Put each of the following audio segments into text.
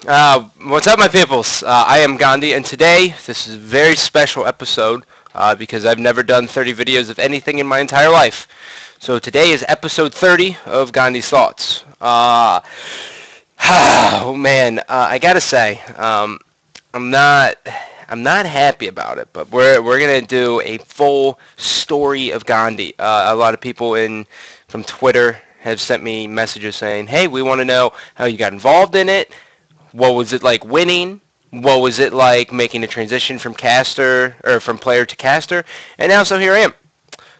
What's up, my peoples? I am Gandhi, and today this is a very special episode because I've never done 30 videos of anything in my entire life. So today is episode 30 of Gandhi's Thoughts. Oh man, I gotta say, I'm not, I'm not happy about it. But we're gonna do a full story of Gandhi. A lot of people from Twitter have sent me messages saying, "Hey, we want to know how you got involved in it. What was it like winning? What was it like making a transition from caster or from player to caster?" And now, so here I am.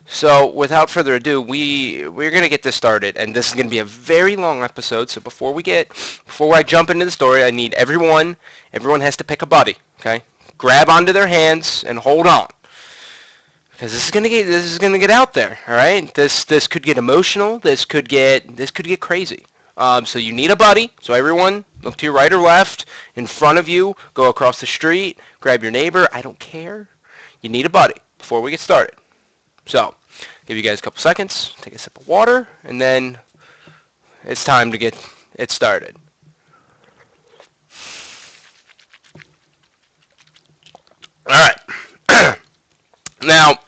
So without further ado, we're gonna get this started, and this is gonna be a very long episode. So before I jump into the story, I need everyone has to pick a buddy. Okay, grab onto their hands and hold on, because this is gonna get out there. All right, this could get emotional. This could get crazy. So you need a buddy. So everyone, look to your right or left, in front of you, go across the street, grab your neighbor. I don't care. You need a buddy before we get started. So, give you guys a couple seconds, take a sip of water, and then it's time to get it started. All right. Now,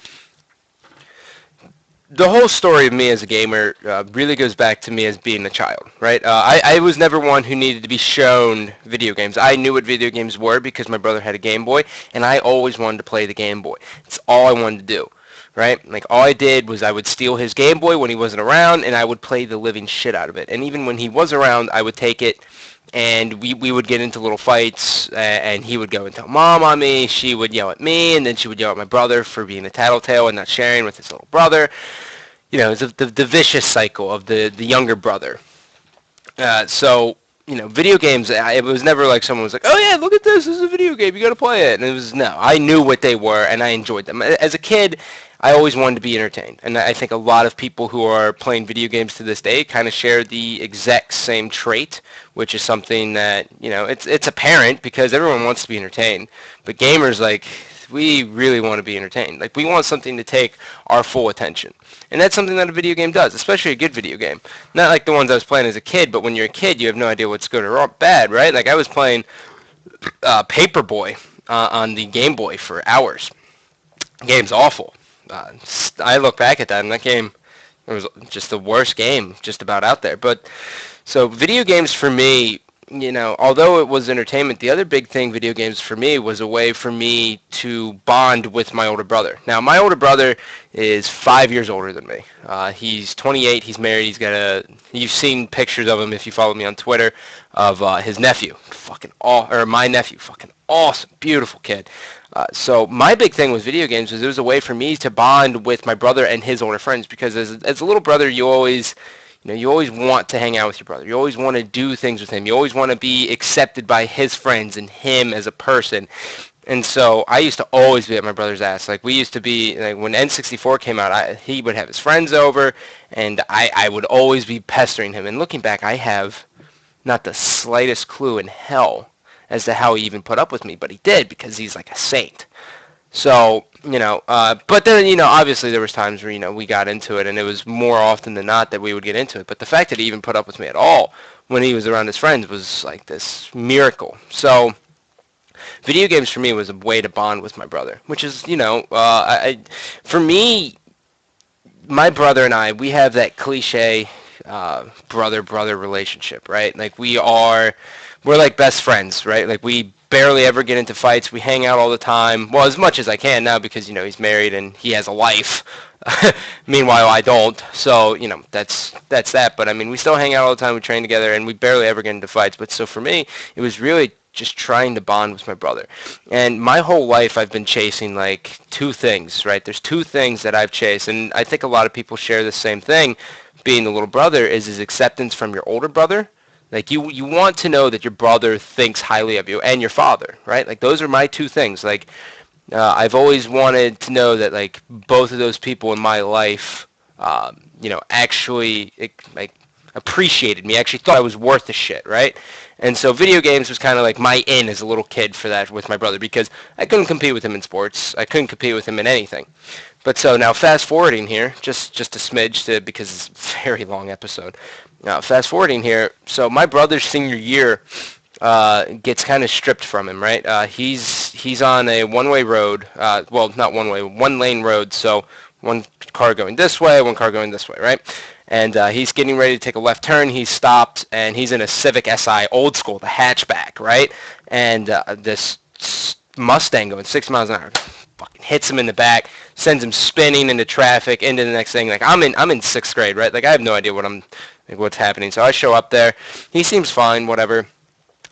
the whole story of me as a gamer really goes back to me as being a child, right? I was never one who needed to be shown video games. I knew what video games were because my brother had a Game Boy, and I always wanted to play the Game Boy. It's all I wanted to do, right? Like, all I did was I would steal his Game Boy when he wasn't around, and I would play the living shit out of it. And even when he was around, I would take it, and we would get into little fights, and he would go and tell mom on me, she would yell at me, and then she would yell at my brother for being a tattletale and not sharing with his little brother. You know, it's the vicious cycle of the younger brother. So, video games, it was never like someone was like, "Oh yeah, look at this is a video game, you gotta play it." And it was, no, I knew what they were, and I enjoyed them. As a kid, I always wanted to be entertained, and I think a lot of people who are playing video games to this day kind of share the exact same trait, which is something that, it's apparent because everyone wants to be entertained, but gamers, like, we really want to be entertained. Like, we want something to take our full attention. And that's something that a video game does, especially a good video game. Not like the ones I was playing as a kid, but when you're a kid, you have no idea what's good or bad, right? Like, I was playing Paperboy on the Game Boy for hours. The game's awful. I look back at that, and that game, it was just the worst game just about out there. But, so video games for me, although it was entertainment, the other big thing video games for me was a way for me to bond with my older brother. Now, my older brother is 5 years older than me. He's 28. He's married. You've seen pictures of him if you follow me on Twitter of his nephew. My nephew. Fucking awesome. Beautiful kid. So my big thing with video games was it was a way for me to bond with my brother and his older friends, because as a little brother, you always want to hang out with your brother. You always want to do things with him. You always want to be accepted by his friends and him as a person. And so I used to always be at my brother's ass. Like, we used to be, like, when N64 came out, he would have his friends over, and I would always be pestering him. And looking back, I have not the slightest clue in hell as to how he even put up with me, but he did, because he's like a saint. So, but then, obviously there was times where, we got into it, and it was more often than not that we would get into it. But the fact that he even put up with me at all when he was around his friends was like this miracle. So, video games for me was a way to bond with my brother, which is, for me, my brother and I, we have that cliche brother-brother relationship, right? Like, we're like best friends, right? Like, we barely ever get into fights. We hang out all the time. Well, as much as I can now, because, he's married and he has a life. Meanwhile, I don't. So, that's that. But, I mean, we still hang out all the time. We train together, and we barely ever get into fights. But so for me, it was really just trying to bond with my brother. And my whole life, I've been chasing, like, two things, right? There's two things that I've chased, and I think a lot of people share the same thing, being the little brother, is his acceptance from your older brother. Like, you want to know that your brother thinks highly of you, and your father, right? Like, those are my two things. Like, I've always wanted to know that, like, both of those people in my life, actually, like, appreciated me, actually thought I was worth the shit, right? And so video games was kind of like my in as a little kid for that with my brother, because I couldn't compete with him in sports. I couldn't compete with him in anything. But so now fast forwarding here, just a smidge because it's a very long episode. Now fast forwarding here, so my brother's senior year, gets kind of stripped from him, right? He's on a one-way road. Well, not one-way, one-lane road. So one car going this way, one car going this way, right? And he's getting ready to take a left turn. He's stopped, and he's in a Civic Si, old school, the hatchback, right? And this Mustang going 6 miles an hour fucking hits him in the back, sends him spinning into traffic, into the next thing. Like I'm in sixth grade, right? Like I have no idea what's happening. So I show up there. He seems fine, whatever.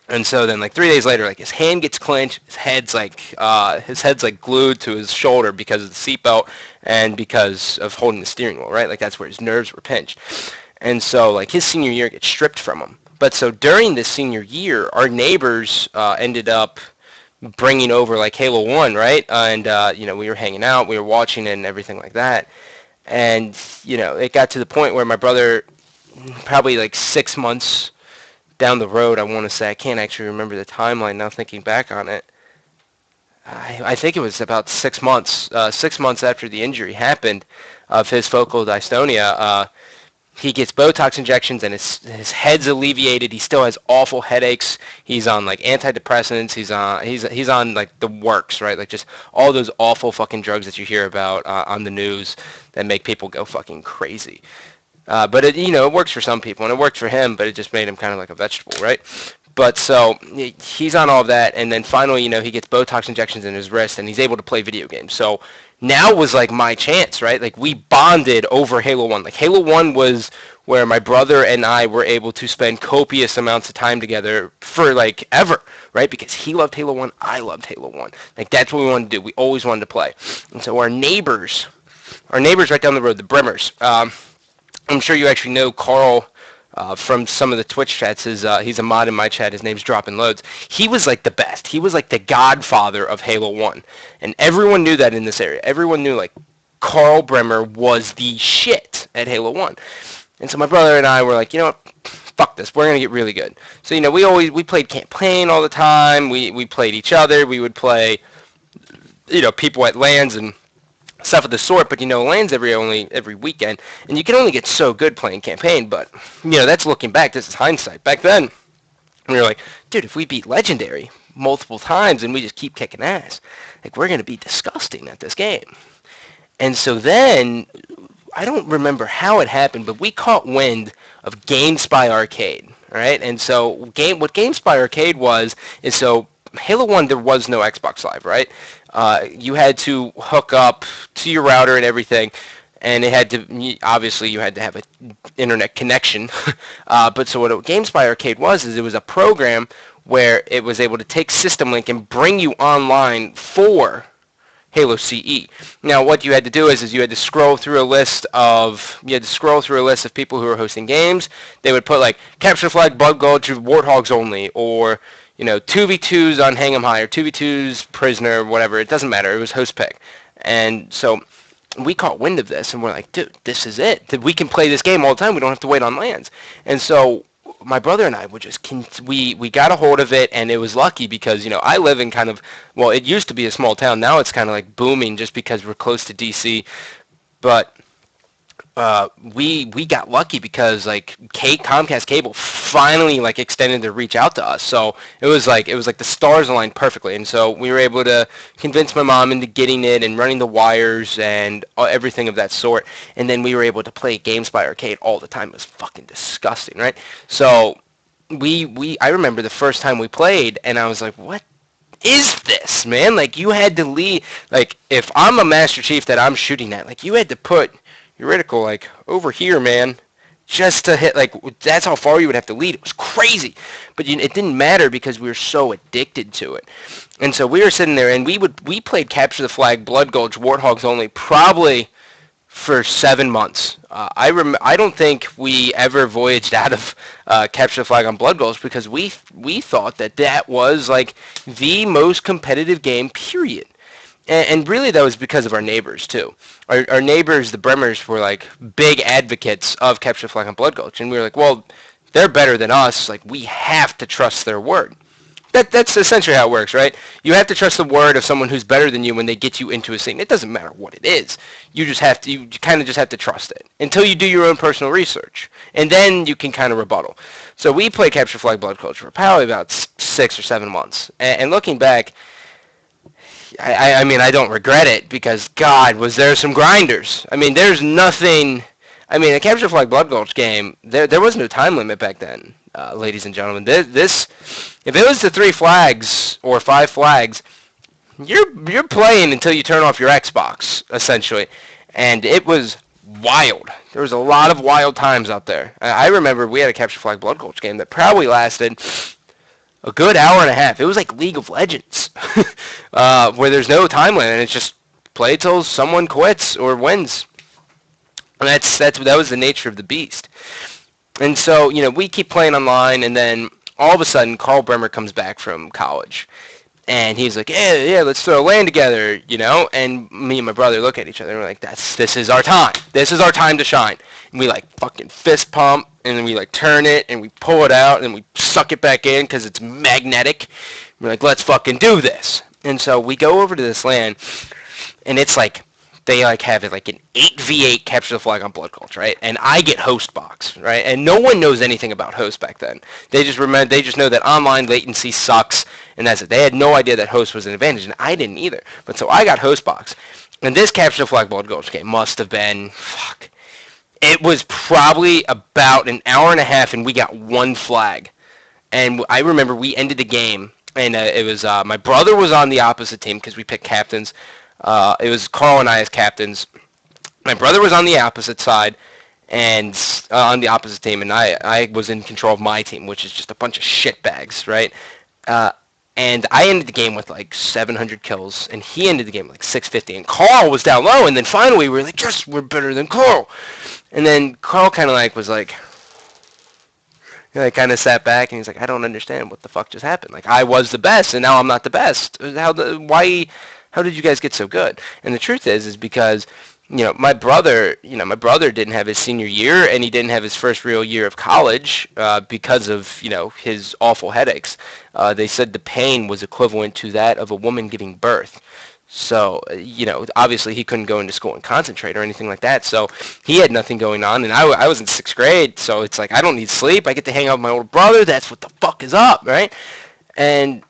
And so then, like 3 days later, like his hand gets clenched, his head's like glued to his shoulder because of the seatbelt and because of holding the steering wheel, right? Like that's where his nerves were pinched. And so, like his senior year gets stripped from him. But so during this senior year, our neighbors ended up bringing over like Halo 1, right? And we were hanging out, we were watching it and everything like that. And it got to the point where my brother, probably like 6 months down the road, I want to say, I can't actually remember the timeline now thinking back on it. I think it was about 6 months. 6 months after the injury happened of his focal dystonia, he gets Botox injections and his head's alleviated. He still has awful headaches. He's on like antidepressants. He's on like the works, right? Like just all those awful fucking drugs that you hear about on the news that make people go fucking crazy. But it works for some people, and it worked for him, but it just made him kind of like a vegetable, right? But so he's on all of that, and then finally, he gets Botox injections in his wrist, and he's able to play video games. So now was like my chance, right? Like we bonded over Halo 1. Like Halo 1 was where my brother and I were able to spend copious amounts of time together for like ever, right? Because he loved Halo 1, I loved Halo 1. Like that's what we wanted to do. We always wanted to play. And so our neighbors right down the road, the Brimmers. I'm sure you actually know Carl from some of the Twitch chats. He's a mod in my chat. His name's Dropping Loads. He was like the best. He was like the godfather of Halo 1. And everyone knew that in this area. Everyone knew like Carl Bremer was the shit at Halo 1. And so my brother and I were like, you know what? Fuck this. We're going to get really good. So, we played campaign all the time. We played each other. We would play, people at LANs and stuff of the sort, but lands every weekend, and you can only get so good playing campaign. But that's looking back. This is hindsight. Back then, we were like, dude, if we beat Legendary multiple times and we just keep kicking ass, like we're gonna be disgusting at this game. And so then, I don't remember how it happened, but we caught wind of GameSpy Arcade, right? And so what GameSpy Arcade is so Halo 1 there was no Xbox Live, right? You had to hook up to your router and everything, and you had to have an internet connection. But so what GameSpy Arcade is it was a program where it was able to take System Link and bring you online for Halo CE. Now, what you had to do is you had to scroll through a list of people who were hosting games. They would put like Capture the Flag, Blood Gulch, Warthogs only, or 2v2s on Hang 'em High, or 2v2s Prisoner, whatever. It doesn't matter. It was host pick. And so we caught wind of this, and we're like, dude, this is it. We can play this game all the time. We don't have to wait on lands. And so my brother and I would just, we got a hold of it, and it was lucky because, I live in kind of, well, it used to be a small town. Now it's kind of like booming just because we're close to D.C. But we got lucky because like Comcast Cable finally like extended their reach out to us. So it was like the stars aligned perfectly, and so we were able to convince my mom into getting it and running the wires and everything of that sort. And then we were able to play GameSpy Arcade all the time. It was fucking disgusting, right? So I remember the first time we played, and I was like, what is this, man? Like you had to lead, like if I'm a Master Chief that I'm shooting at, like you had to put your reticle like over here, man, just to hit, like that's how far you would have to lead. It was crazy, but it didn't matter because we were so addicted to it. And so we were sitting there, and we played Capture the Flag, Blood Gulch, Warthogs only, probably for 7 months. I don't think we ever voyaged out of Capture the Flag on Blood Gulch because we thought that was like the most competitive game, period. And really, that was because of our neighbors, too. Our neighbors, the Bremers, were, like, big advocates of Capture the Flag on Blood Gulch. And we were like, well, they're better than us. Like, we have to trust their word. that's essentially how it works, right? You have to trust the word of someone who's better than you when they get you into a scene. It doesn't matter what it is. You kind of just have to trust it until you do your own personal research, and then you can kind of rebuttal. So we played Capture Flag Blood Culture for probably about 6 or 7 months, and looking back, I mean, I don't regret it because, God, was there some grinders. I mean, there's nothing. I mean, a Capture Flag Blood Gulch game, there was no time limit back then, ladies and gentlemen. If it was the 3 flags or 5 flags, you're playing until you turn off your Xbox, essentially. And it was wild. There was a lot of wild times out there. I remember we had a Capture Flag Blood Gulch game that probably lasted a good hour and a half. It was like League of Legends, where there's no time limit, and it's just play till someone quits or wins. And that was the nature of the beast. And so, we keep playing online, and then all of a sudden, Carl Bremer comes back from college. And he's like, yeah, let's throw a LAN together, And me and my brother look at each other, and we're like, this is our time. This is our time to shine. And we, fucking fist pump, and then we, turn it, and we pull it out, and we suck it back in because it's magnetic. We're like, let's fucking do this. And so we go over to this LAN, and it's they have it an 8v8 Capture the Flag on Blood Gulch, right? And I get host box, right? And no one knows anything about host back then. They just know that online latency sucks, and that's it. They had no idea that host was an advantage, and I didn't either. But so I got host box, and this Capture the Flag Blood Gulch game must have been it was probably about an hour and a half, and we got 1 flag. And I remember we ended the game, and it was my brother was on the opposite team because we picked captains. It was Carl and I as captains. My brother was on the opposite side, and on the opposite team, and I was in control of my team, which is just a bunch of shitbags, right? And I ended the game with 700 kills, and he ended the game with 650, and Carl was down low, and then finally we were like, yes, we're better than Carl. And then Carl kind of was like, kind of sat back, and he's like, I don't understand what the fuck just happened. I was the best, and now I'm not the best. How did you guys get so good? And the truth is because, my brother didn't have his senior year, and he didn't have his first real year of college because of, his awful headaches. They said the pain was equivalent to that of a woman giving birth. So, obviously he couldn't go into school and concentrate or anything like that. So he had nothing going on, and I was in 6th grade, so it's I don't need sleep. I get to hang out with my older brother. That's what the fuck is up, right? And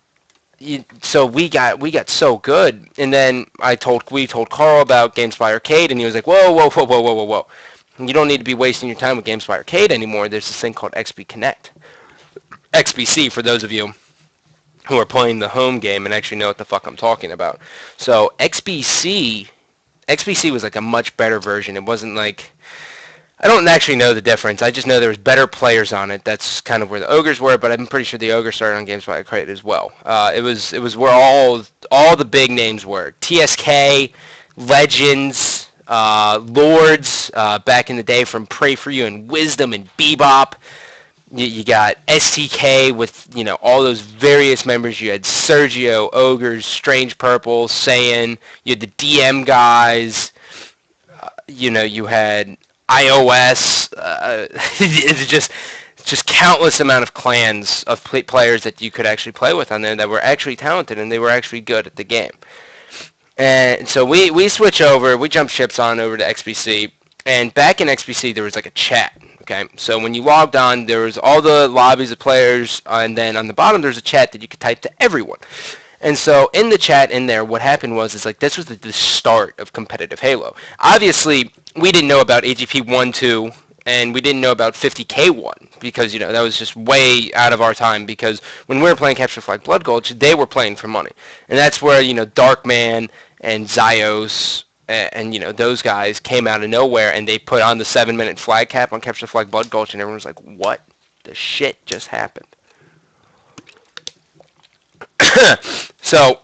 so we got so good, and then we told Carl about GameSpy Arcade, and he was like, whoa. You don't need to be wasting your time with GameSpy Arcade anymore. There's this thing called XP Connect. XBC, for those of you who are playing the home game and actually know what the fuck I'm talking about. So XBC was a much better version. It wasn't I don't actually know the difference. I just know there was better players on it. That's kind of where the ogres were, but I'm pretty sure the ogres started on GameSpy Arcade as well. It was where all the big names were. TSK, Legends, Lords, back in the day from Pray For You and Wisdom and Bebop. You got STK with, all those various members. You had Sergio, Ogres, Strange Purple, Saiyan. You had the DM guys. You had iOS. It's just countless amount of clans of players that you could actually play with on there that were actually talented, and they were actually good at the game. And so we switch over. We jump ships on over to XBC. And back in XBC, there was a chat. Okay, so when you logged on, there was all the lobbies of players, and then on the bottom there's a chat that you could type to everyone. And so in the chat in there, what happened was this was the start of competitive Halo. Obviously, we didn't know about AGP 1-2, and we didn't know about 50K1 because that was just way out of our time. Because when we were playing Capture Flag Blood Gulch, they were playing for money, and that's where Darkman and Zyos and those guys came out of nowhere, and they put on the 7-minute flag cap on Capture the Flag Blood Gulch, and everyone was like, what the shit just happened? So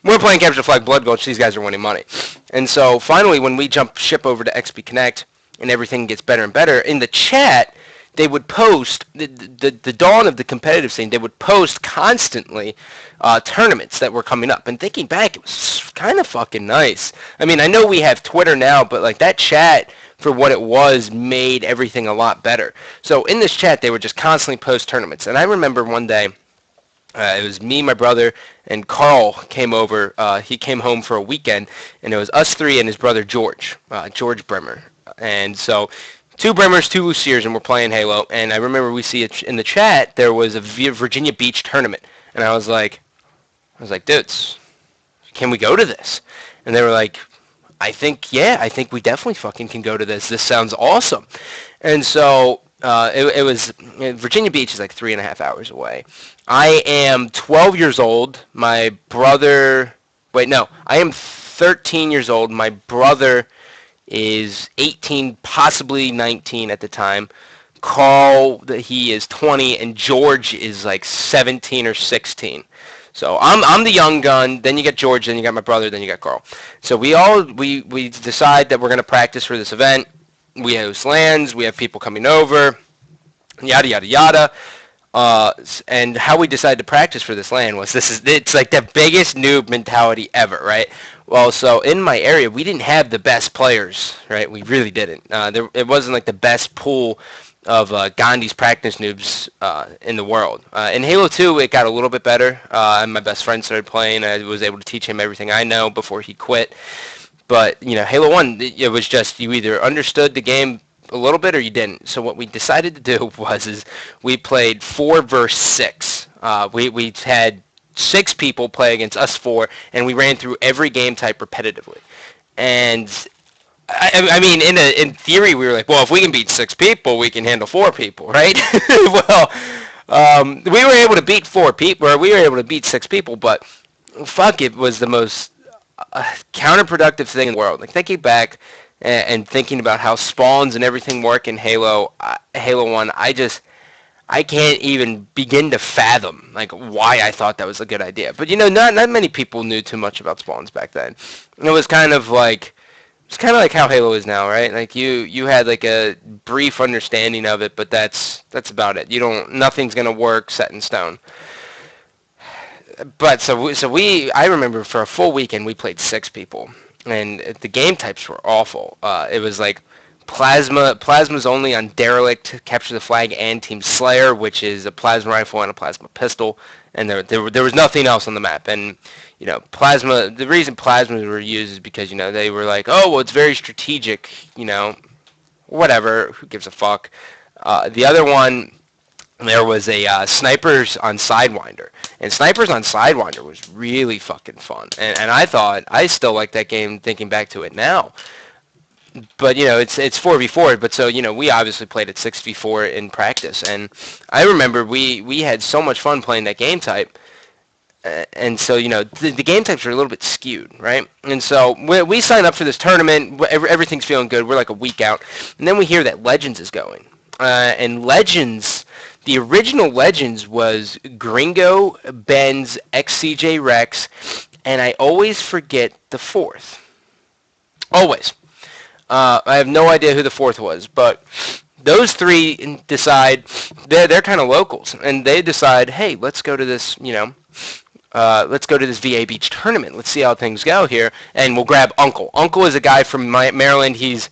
we're playing Capture the Flag Blood Gulch. These guys are winning money. And so finally, when we jump ship over to XP Connect and everything gets better and better, in the chat they would post the dawn of the competitive scene. They would post constantly tournaments that were coming up. And thinking back, it was kind of fucking nice. I mean, I know we have Twitter now, but that chat, for what it was, made everything a lot better. So in this chat, they would just constantly post tournaments. And I remember one day, It was me, my brother, and Carl came over. He came home for a weekend, and it was us three and his brother George, George Bremer. And so, two Bremers, two Luciers, and we're playing Halo. And I remember we see it in the chat. There was a Virginia Beach tournament, and I was like, dudes, can we go to this? And they were like, I think we definitely fucking can go to this. This sounds awesome. And so it was, Virginia Beach is like 3.5 hours away. I am 12 years old. My brother, I am 13 years old. My brother is 18, possibly 19 at the time. Carl, he is 20, and George is like 17 or 16. So I'm the young gun. Then you got George. Then you got my brother. Then you got Carl. So we decide that we're gonna practice for this event. We host LANs. We have people coming over. Yada yada yada. And how we decided to practice for this LAN was it's like the biggest noob mentality ever, right? Well, so in my area, we didn't have the best players, right? We really didn't. It wasn't like the best pool of Gandhi's practice noobs in the world. In Halo 2, it got a little bit better. And my best friend started playing. I was able to teach him everything I know before he quit. But, Halo 1, it was just you either understood the game a little bit or you didn't. So what we decided to do was we played 4 versus 6. We had 6 people play against us 4, and we ran through every game type repetitively. And I mean, in theory, we were like, well, if we can beat 6 people, we can handle 4 people, right? Well, we were able to beat 4 people, or we were able to beat 6 people, but fuck, it was the most counterproductive thing in the world. Like, thinking back and thinking about how spawns and everything work in Halo 1, I can't even begin to fathom like why I thought that was a good idea. But not many people knew too much about spawns back then. It was kind of like how Halo is now, right? Like you had like a brief understanding of it, but that's about it. Nothing's gonna work set in stone. But I remember for a full weekend we played 6 people. And the game types were awful. It was like Plasma's only on Derelict, Capture the Flag, and Team Slayer, which is a plasma rifle and a plasma pistol. And there was nothing else on the map. And Plasma. The reason Plasmas were used is because they were like, oh well, it's very strategic. Whatever. Who gives a fuck? The other one. There was a Snipers on Sidewinder, and Snipers on Sidewinder was really fucking fun, and I thought I still like that game thinking back to it now. But it's 4v4, but so we obviously played it 6v4 in practice, and I remember we had so much fun playing that game type, and so the game types are a little bit skewed, right? And so we sign up for this tournament, everything's feeling good, we're like a week out, and then we hear that Legends is going, and Legends. The original Legends was Gringo, Benz, XCJ Rex, and I always forget the 4th. Always. I have no idea who the 4th was, but those 3 decide they're kind of locals, and they decide, hey, let's go to this, let's go to this VA Beach tournament. Let's see how things go here, and we'll grab Uncle. Uncle is a guy from Maryland. He's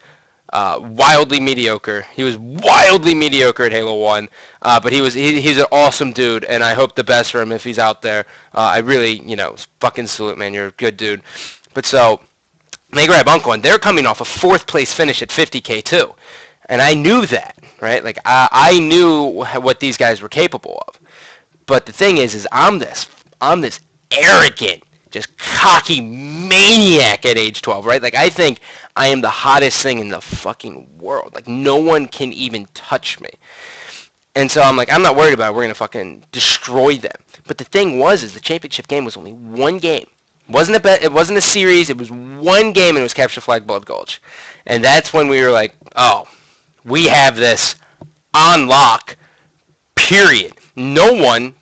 wildly mediocre. He was wildly mediocre at Halo 1, but he's an awesome dude, and I hope the best for him if he's out there. I really, fucking salute, man. You're a good dude. But so, they grab Uncle, and they're coming off a 4th place finish at 50K too. And I knew that, right? Like, I knew what these guys were capable of. But the thing is I'm this arrogant, just cocky maniac at age 12, right? Like, I think I am the hottest thing in the fucking world. Like, no one can even touch me. And so I'm like, I'm not worried about it. We're going to fucking destroy them. But the thing is the championship game was only one game. It wasn't a series. It was one game, and it was Capture Flag Blood Gulch. And that's when we were like, oh, we have this on lock, period. No one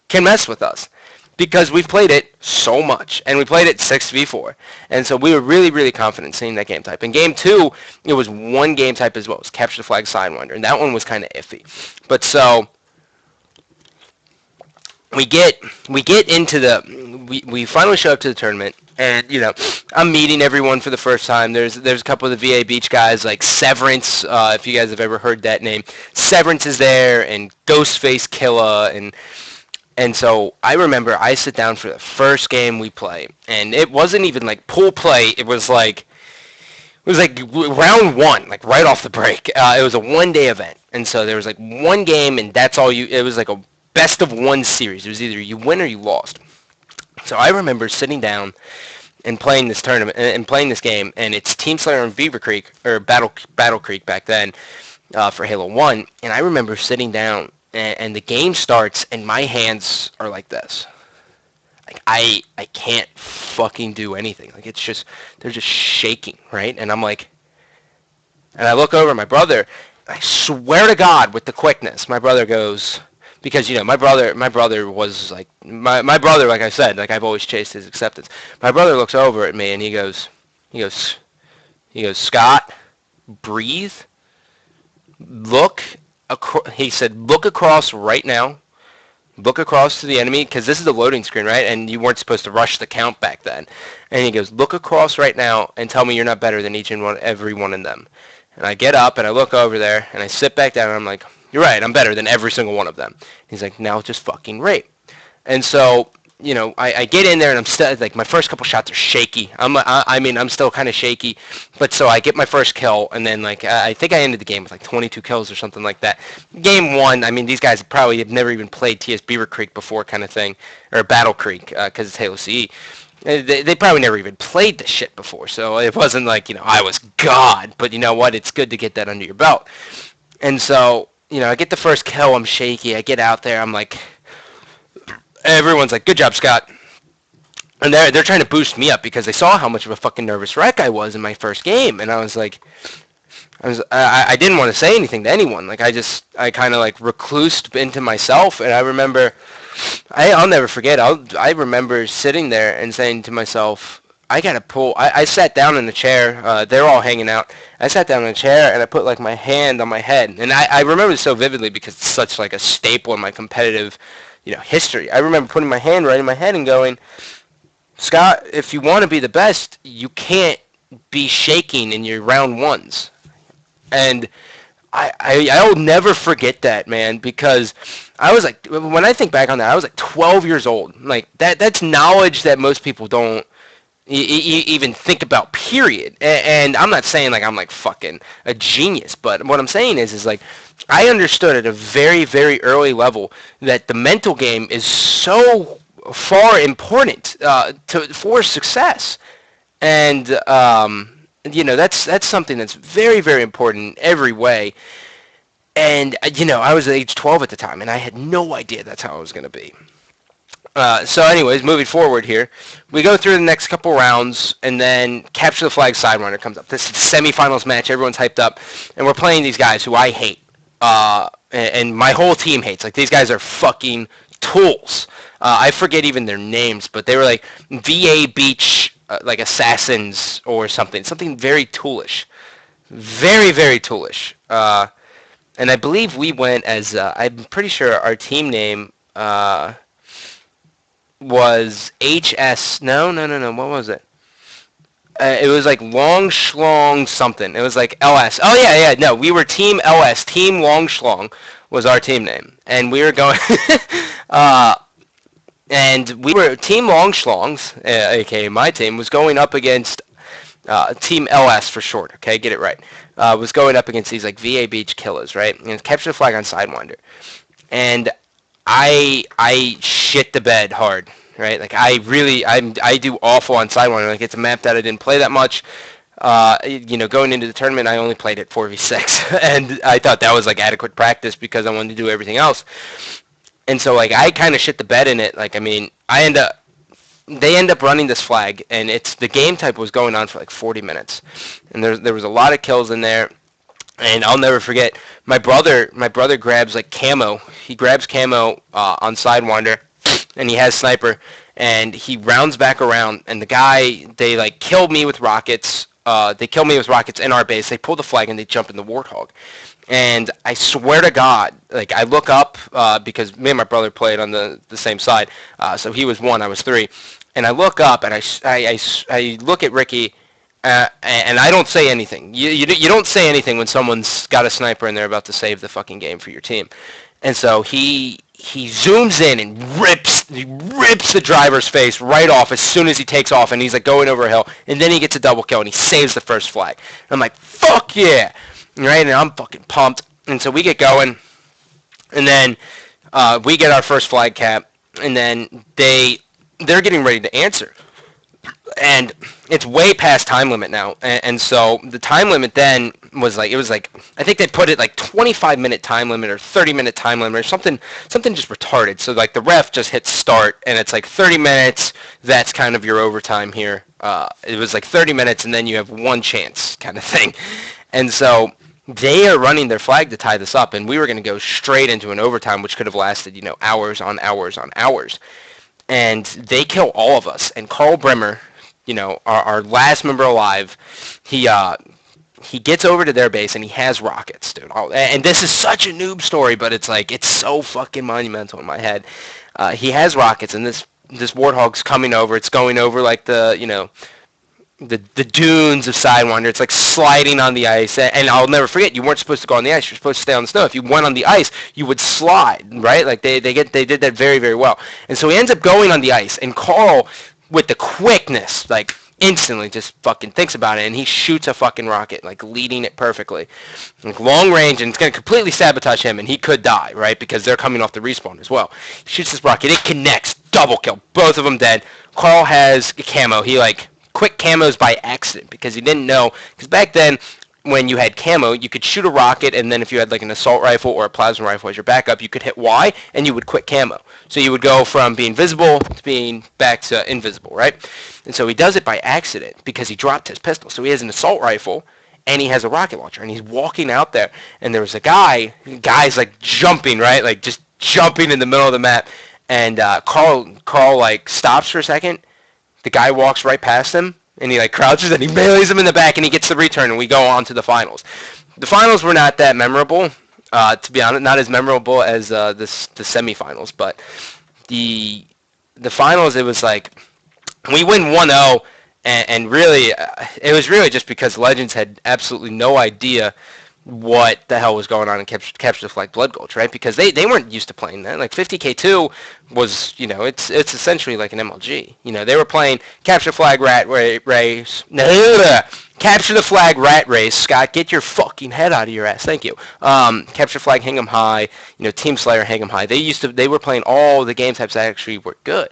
can mess with us. Because we've played it so much, and we played it 6v4. And so we were really, really confident seeing that game type. In Game 2, it was one game type as well. It was Capture the Flag Sidewinder, and that one was kind of iffy. But so we get into we finally show up to the tournament, and I'm meeting everyone for the first time. There's a couple of the VA Beach guys like Severance, if you guys have ever heard that name. Severance is there, and Ghostface Killa, and And so I remember I sit down for the first game we play, and it wasn't even like pool play. It was like round one, like right off the break. It was a one-day event, and so there was like one game, and that's all you. It was like a best of one series. It was either you win or you lost. So I remember sitting down and playing this tournament and playing this game, and it's Team Slayer on Beaver Creek or Battle Creek back then for Halo 1, and I remember sitting down and the game starts and my hands are like this. Like I can't fucking do anything. Like it's just they're just shaking, right? And I'm like, and I look over at my brother. I swear to God, with the quickness, my brother goes, because my brother was like my brother, like I said, like I've always chased his acceptance. My brother looks over at me and he goes, Scott, breathe. He said, look across right now. Look across to the enemy, because this is the loading screen, right? And you weren't supposed to rush the count back then. And he goes, look across right now and tell me you're not better than every one of them. And I get up and I look over there and I sit back down and I'm like, you're right, I'm better than every single one of them. He's like, now just fucking rate. And so, I get in there and I'm still, like, my first couple shots are shaky. I'm still kind of shaky. But so I get my first kill, and then, like, I think I ended the game with, like, 22 kills or something like that. Game 1, I mean, these guys probably have never even played TS Beaver Creek before kind of thing, or Battle Creek, because it's Halo CE. They probably never even played this shit before, so it wasn't like, I was God. But you know what? It's good to get that under your belt. And so, I get the first kill, I'm shaky, I get out there, I'm like... Everyone's like, good job, Scott. And they're trying to boost me up because they saw how much of a fucking nervous wreck I was in my first game. And I was like, I didn't want to say anything to anyone. Like, I kind of like reclused into myself. And I remember, I'll never forget, I remember sitting there and saying to myself, I gotta pull. I sat down in the chair. They're all hanging out. I sat down in a chair and I put like my hand on my head. And I remember it so vividly because it's such like a staple in my competitive history. I remember putting my hand right in my head and going, Scott, if you want to be the best, you can't be shaking in your round ones. And I'll never forget that, man, because I was like, when I think back on that, I was like 12 years old. Like that's knowledge that most people don't even think about, period. And I'm not saying like I'm like fucking a genius, but what I'm saying is like I understood at a very, very early level that the mental game is so far important for success. And that's something that's very, very important in every way. And I was at age 12 at the time, and I had no idea that's how I was going to be. So anyways, moving forward here, we go through the next couple rounds, and then Capture the Flag Sidewinder comes up. This is the semifinals match. Everyone's hyped up, and we're playing these guys who I hate, and my whole team hates. Like, these guys are fucking tools. I forget even their names, but they were like VA Beach, like assassins or something very toolish. Very, very toolish. And I believe we went as, I'm pretty sure our team name, was HS. No. What was it? It was like Long Schlong something. It was like LS. Oh yeah. No, we were Team LS. Team Long Schlong was our team name, and we were going. And we were Team Long Schlongs, aka my team, was going up against Team LS for short. Okay, get it right. Was going up against these like VA Beach killers, right? And Capture the Flag on Sidewinder, and I shit the bed hard, right? Like I do awful on Sidewinder. Like it's a map that I didn't play that much. Going into the tournament, I only played it 4v6, and I thought that was like adequate practice because I wanted to do everything else. And so like I kind of shit the bed in it. Like I mean, they end up running this flag, and the game type was going on for like 40 minutes, and there was a lot of kills in there. And I'll never forget, my brother grabs like camo. He grabs camo on Sidewinder, and he has sniper, and he rounds back around, and the guy, they like killed me with rockets. They killed me with rockets in our base. They pull the flag and they jump in the Warthog. And I swear to God, like I look up because me and my brother played on the same side. So he was 1, I was 3, and I look up and I look at Ricky. And I don't say anything. You don't say anything when someone's got a sniper and they're about to save the fucking game for your team. And so he he zooms in and rips the driver's face right off as soon as he takes off, and he's like going over a hill, and then he gets a double kill and he saves the first flag. And I'm like, fuck yeah, right? And I'm fucking pumped. And so we get going, and then we get our first flag cap, and then they're getting ready to answer. And it's way past time limit now, and so the time limit then was like, I think they put it like 25-minute time limit or 30-minute time limit or something just retarded. So like the ref just hits start, and it's like 30 minutes. That's kind of your overtime here. It was like 30 minutes, and then you have one chance kind of thing. And so they are running their flag to tie this up, and we were going to go straight into an overtime, which could have lasted, hours on hours on hours. And they kill all of us, and Carl Bremer, our last member alive, he gets over to their base and he has rockets, dude. And this is such a noob story, but it's so fucking monumental in my head. He has rockets, and this Warthog's coming over. It's going over like the dunes of Sidewinder. It's like sliding on the ice, and I'll never forget, you weren't supposed to go on the ice. You're supposed to stay on the snow. If you went on the ice, you would slide, right? Like they did that very, very well. And so he ends up going on the ice, and Carl, with the quickness, like instantly just fucking thinks about it, and he shoots a fucking rocket, like leading it perfectly, like long range, and it's going to completely sabotage him, and he could die, right? Because they're coming off the respawn as well. He shoots this rocket, it connects, double kill, both of them dead. Carl has a camo. He quick camos by accident because he didn't know, because back then when you had camo, you could shoot a rocket, and then if you had like an assault rifle or a plasma rifle as your backup, you could hit Y and you would quick camo. So you would go from being visible to being back to invisible, right? And so he does it by accident because he dropped his pistol. So he has an assault rifle and he has a rocket launcher, and he's walking out there, and there was a guy's like jumping, right? Like just jumping in the middle of the map, and Carl like stops for a second. The guy walks right past him, and he like crouches, and he melees him in the back, and he gets the return, and we go on to the finals. The finals were not that memorable, to be honest, not as memorable as the semifinals, but the finals, it was like we win 1-0, and really it was really just because Legends had absolutely no idea what the hell was going on in Capture the Flag Blood Gulch, right? Because they weren't used to playing that. Like 50K2 was, it's essentially like an MLG. They were playing Capture the Flag Rat Race. Capture the Flag Rat Race. Scott, get your fucking head out of your ass. Thank you. Capture the Flag Hang 'em High. Team Slayer Hang 'em High. They were playing all the game types that actually were good.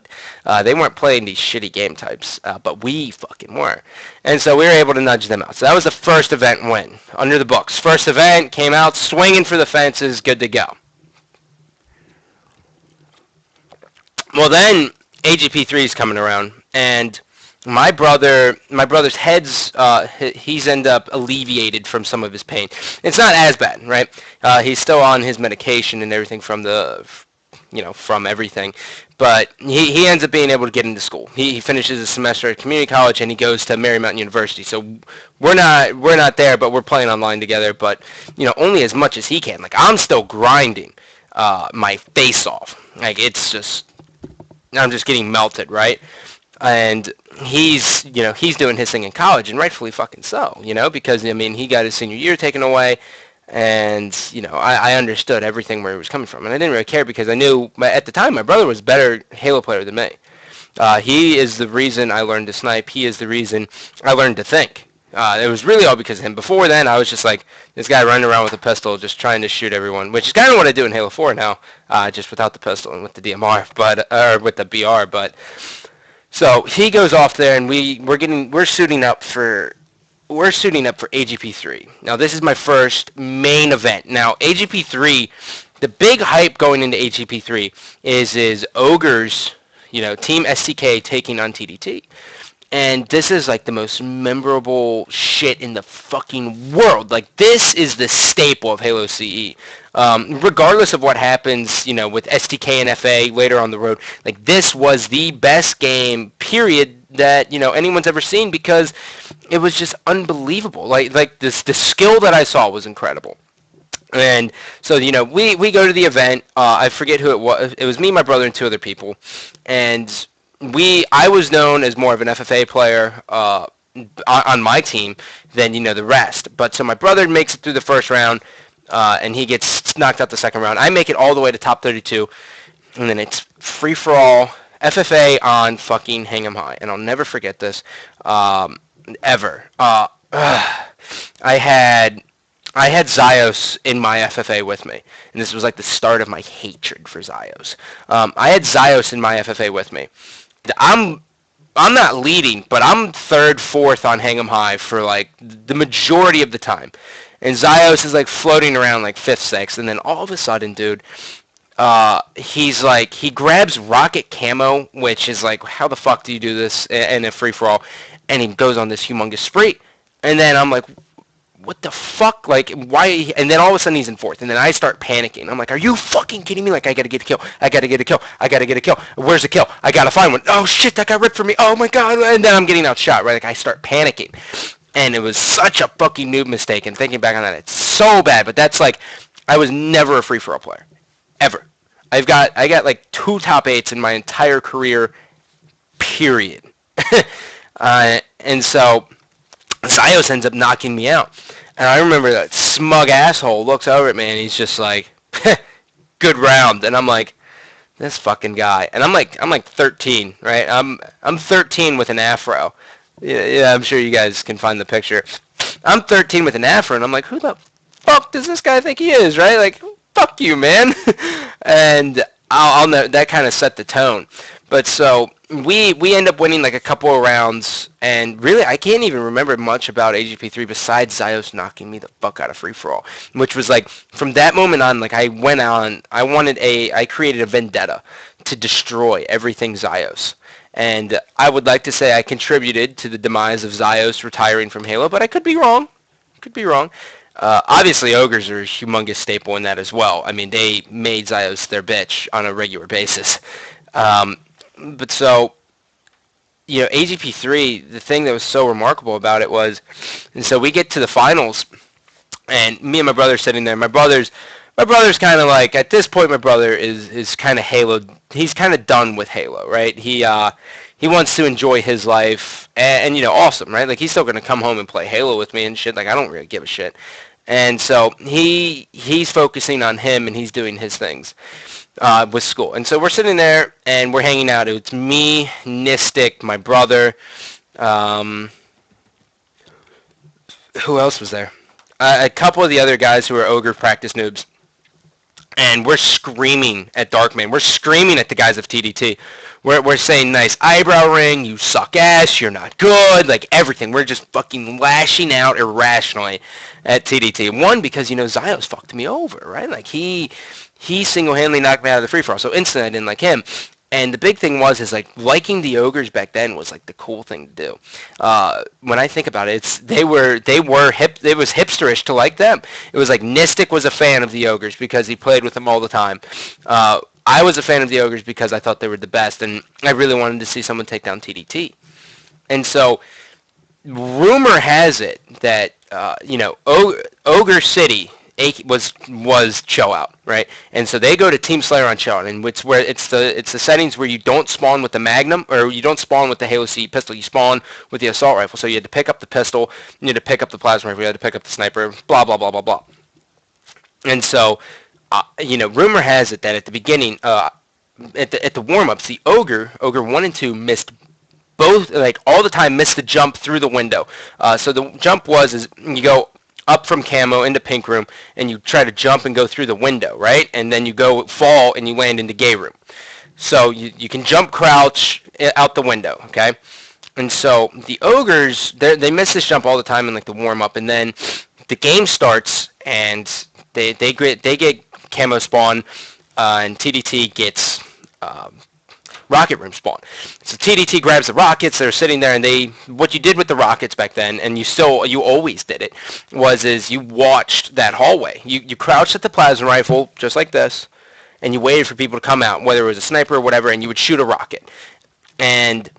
They weren't playing these shitty game types, but we fucking were. And so we were able to nudge them out. So that was the first event win. Under the books. First event, came out swinging for the fences, good to go. Well, then AGP3 is coming around, and my brother's head's he's ended up alleviated from some of his pain. It's not as bad, right? He's still on his medication and everything from from everything, but he ends up being able to get into school. He finishes a semester at community college, and he goes to Marymount University. So we're not there, but we're playing online together. But only as much as he can. Like I'm still grinding my face off. Like I'm just getting melted, right? And he's doing his thing in college, and rightfully fucking so, because he got his senior year taken away, and I understood everything where he was coming from, and I didn't really care because I knew at the time my brother was a better Halo player than me. He is the reason I learned to snipe. He is the reason I learned to think. It was really all because of him. Before then, I was just like this guy running around with a pistol, just trying to shoot everyone, which is kind of what I do in Halo 4 now, just without the pistol and with the DMR, or with the BR. But so he goes off there, and we're suiting up for AGP3. Now this is my first main event. Now AGP3, the big hype going into AGP3 is Ogres, Team STK taking on TDT. And this is like the most memorable shit in the fucking world. Like this is the staple of Halo CE. Regardless of what happens, with STK and FA later on the road, like this was the best game, period, that anyone's ever seen, because it was just unbelievable. Like the skill that I saw was incredible. And so we go to the event. I forget who it was. It was me, my brother, and two other people, and I was known as more of an FFA player on my team than the rest. But so my brother makes it through the first round, and he gets knocked out the second round. I make it all the way to top 32, and then it's free-for-all FFA on fucking Hang 'em High, and I'll never forget this, ever. I had Zios in my FFA with me, and this was like the start of my hatred for Zios. I had Zios in my FFA with me. I'm not leading, but I'm third, fourth on Hang 'em High for like the majority of the time, and Zios is like floating around like fifth, sixth, and then all of a sudden, dude, he's like, he grabs Rocket Camo, which is like, how the fuck do you do this in a free-for-all? And he goes on this humongous spree. And then I'm like, what the fuck? Like, why? And then all of a sudden he's in fourth. And then I start panicking. I'm like, are you fucking kidding me? Like, I gotta get a kill. I gotta get a kill. I gotta get a kill. Where's the kill? I gotta find one. Oh shit, that got ripped from me. Oh my god. And then I'm getting outshot, right? Like, I start panicking. And it was such a fucking noob mistake. And thinking back on that, it's so bad. But that's like, I was never a free-for-all player. Ever. I got like 2 top 8s in my entire career, period. And so Zios ends up knocking me out. And I remember that smug asshole looks over at me and he's just like, good round. And I'm like, this fucking guy. And I'm like 13, right? I'm 13 with an afro. Yeah, I'm sure you guys can find the picture. I'm 13 with an afro, and I'm like, who the fuck does this guy think he is, right? Like, fuck you, man. And I'll know that kind of set the tone. But so we end up winning like a couple of rounds, and really I can't even remember much about AGP3 besides Zios knocking me the fuck out of free-for-all, which was like, from that moment on, like, I created a vendetta to destroy everything Zios. And I would like to say I contributed to the demise of Zios retiring from Halo, but I could be wrong. Obviously, Ogres are a humongous staple in that as well. I mean, they made Zios their bitch on a regular basis. But so, you know, AGP3, the thing that was so remarkable about it was, and so we get to the finals, and me and my brother sitting there. My brother's kind of like, at this point, my brother is kind of Halo. He's kind of done with Halo, right? He wants to enjoy his life, and you know, awesome, right? Like, he's still going to come home and play Halo with me and shit. Like, I don't really give a shit. And so he's focusing on him, and he's doing his things with school. And so we're sitting there, and we're hanging out. It's me, Nistic, my brother. Who else was there? A couple of the other guys who are Ogre practice noobs. And we're screaming at Darkman. We're screaming at the guys of TDT. We're saying, nice eyebrow ring, you suck ass, you're not good, like everything. We're just fucking lashing out irrationally at TDT. One, because, you know, Zios fucked me over, right? Like, he single-handedly knocked me out of the free-for-all, so instantly I didn't like him. And the big thing was, like, liking the Ogres back then was like the cool thing to do. When I think about it, it was hipsterish to like them. It was like Nistic was a fan of the Ogres because he played with them all the time. I was a fan of the Ogres because I thought they were the best, and I really wanted to see someone take down TDT. And so, rumor has it that you know, Ogre City was chill out, right? And so they go to Team Slayer on chill out, and it's the settings where you don't spawn with the Magnum, or you don't spawn with the Halo C pistol. You spawn with the assault rifle. So you had to pick up the pistol, you had to pick up the plasma rifle, you had to pick up the sniper, blah blah blah blah blah. And so, you know, rumor has it that at the beginning, at the warm-ups, the Ogre 1 and 2 missed both, like, all the time, missed the jump through the window. So the jump is you go up from camo into pink room, and you try to jump and go through the window, right? And then you fall and you land into gay room. So you can jump crouch out the window, okay? And so the Ogres, they miss this jump all the time in like the warm up, and then the game starts and they get camo spawn, and TDT gets rocket room spawn. So TDT grabs the rockets, they're sitting there, and what you did with the rockets back then, and you always did it, is you watched that hallway. You crouched at the plasma rifle, just like this, and you waited for people to come out, whether it was a sniper or whatever, and you would shoot a rocket. And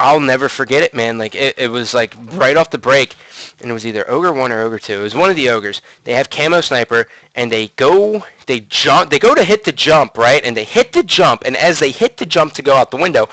I'll never forget it, man. Like, it was like right off the break, and it was either Ogre 1 or Ogre 2. It was one of the Ogres. They have camo sniper, and they go to hit the jump, right? And they hit the jump, and as they hit the jump to go out the window,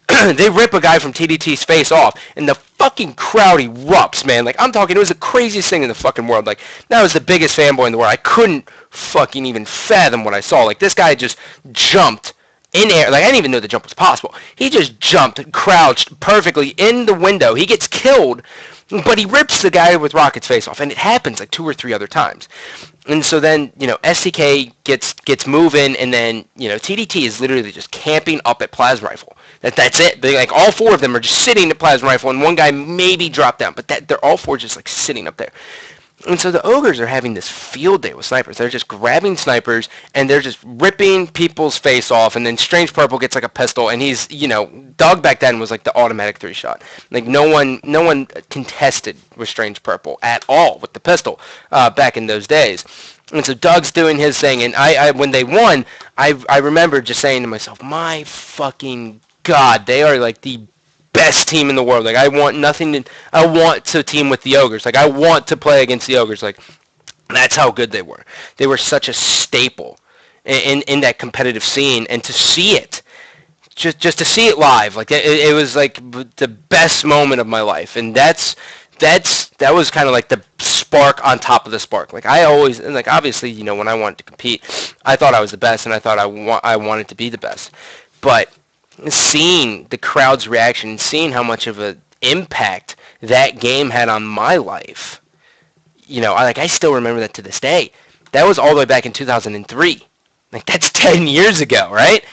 they rip a guy from TDT's face off, and the fucking crowd erupts, man. Like, I'm talking, it was the craziest thing in the fucking world. Like, that was the biggest fanboy in the world. I couldn't fucking even fathom what I saw. Like, this guy just jumped in air. Like, I didn't even know the jump was possible. He just jumped, crouched perfectly in the window. He gets killed, but he rips the guy with Rocket's face off, and it happens like 2 or 3 other times. And so then, STK gets moving, and then, TDT is literally just camping up at Plasma Rifle. That's it. Like, all 4 of them are just sitting at Plasma Rifle, and one guy maybe dropped down, but they're all 4 just like sitting up there. And so the ogres are having this field day with snipers. They're just grabbing snipers, and they're just ripping people's face off, and then Strange Purple gets like a pistol, and he's, Doug back then was like the automatic 3-shot. Like, no one contested with Strange Purple at all with the pistol back in those days. And so Doug's doing his thing, and I when they won, I remember just saying to myself, my fucking God, they are like the best team in the world. Like, I want to team with the ogres. Like, I want to play against the ogres. Like, that's how good they were. They were such a staple in that competitive scene, and to see it, just to see it live, like it was like the best moment of my life. And that was kind of like the spark on top of the spark. Like, I always, and like, obviously, when I wanted to compete, I thought I was the best, and I thought I wanted to be the best. But seeing the crowd's reaction, seeing how much of an impact that game had on my life, I still remember that to this day. That was all the way back in 2003. Like, that's 10 years ago, right?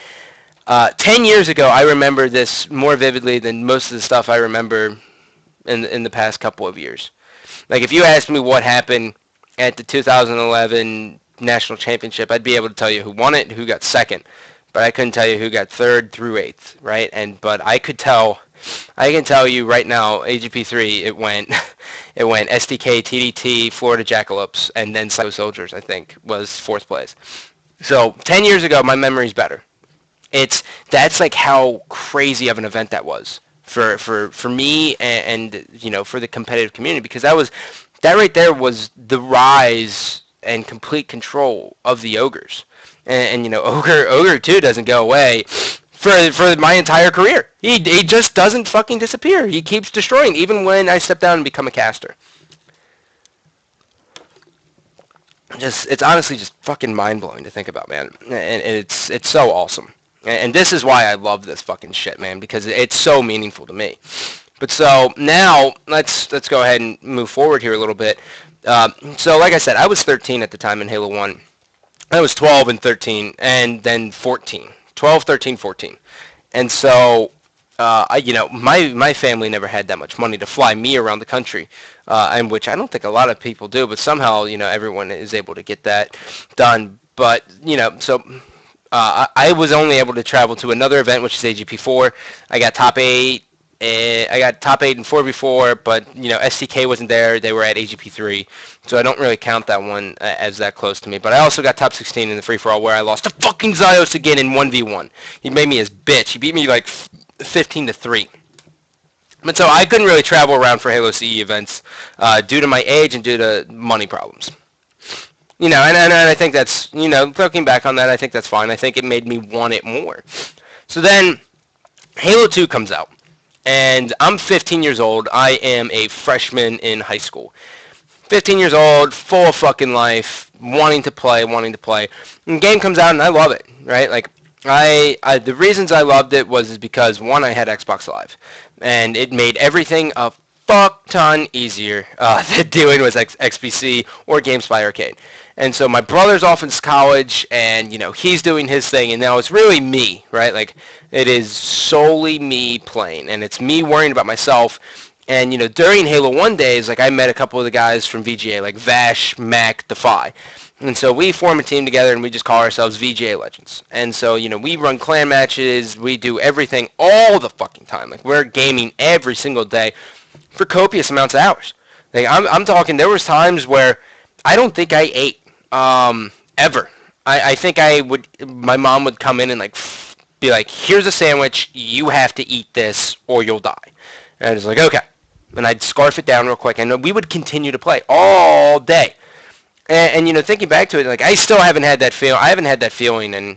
10 years ago, I remember this more vividly than most of the stuff I remember in the past couple of years. Like, if you asked me what happened at the 2011 National Championship, I'd be able to tell you who won it and who got second. But I couldn't tell you who got 3rd through 8th, right? But I can tell you right now, AGP3, it went SDK, TDT, Florida Jackalopes, and then Psycho Soldiers, I think, was 4th place. So 10 years ago, my memory's better. That's like how crazy of an event that was for me and for the competitive community, because that right there was the rise and complete control of the ogres. And Ogre 2 doesn't go away for my entire career. He just doesn't fucking disappear. He keeps destroying, even when I step down and become a caster. It's honestly just fucking mind-blowing to think about, man. And it's so awesome. And this is why I love this fucking shit, man, because it's so meaningful to me. But so now let's go ahead and move forward here a little bit. So like I said, I was 13 at the time in Halo 1. I was 12 and 13, and then 14. 12, 13, 14. And so, my family never had that much money to fly me around the country, and which I don't think a lot of people do, but somehow, everyone is able to get that done. But, so I was only able to travel to another event, which is AGP4. I got top 8. I got top 8 in 4v4, but, STK wasn't there. They were at AGP3, so I don't really count that one as that close to me. But I also got top 16 in the free-for-all, where I lost to fucking Zyos again in 1v1. He made me his bitch. He beat me, 15-3. But so I couldn't really travel around for Halo CE events due to my age and due to money problems. And I think that's, looking back on that, I think that's fine. I think it made me want it more. So then Halo 2 comes out. And I'm 15 years old. I am a freshman in high school. 15 years old, full of fucking life, wanting to play. And the game comes out, and I love it, right? Like, the reasons I loved it was because, one, I had Xbox Live. And it made everything a fuck ton easier than doing with XBC or GameSpy Arcade. And so my brother's off in college, and, he's doing his thing, and now it's really me, right? Like, it is solely me playing, and it's me worrying about myself. And, during Halo 1 days, like, I met a couple of the guys from VGA, like Vash, Mac, Defy. And so we form a team together, and we just call ourselves VGA Legends. And so, we run clan matches, we do everything all the fucking time. Like, we're gaming every single day for copious amounts of hours. Like, I'm talking, there was times where I don't think I ate. Ever. I think my mom would come in and be like, here's a sandwich, you have to eat this or you'll die. And I was like, okay. And I'd scarf it down real quick, and we would continue to play all day. And thinking back to it, like, I still haven't had that feel. I haven't had that feeling in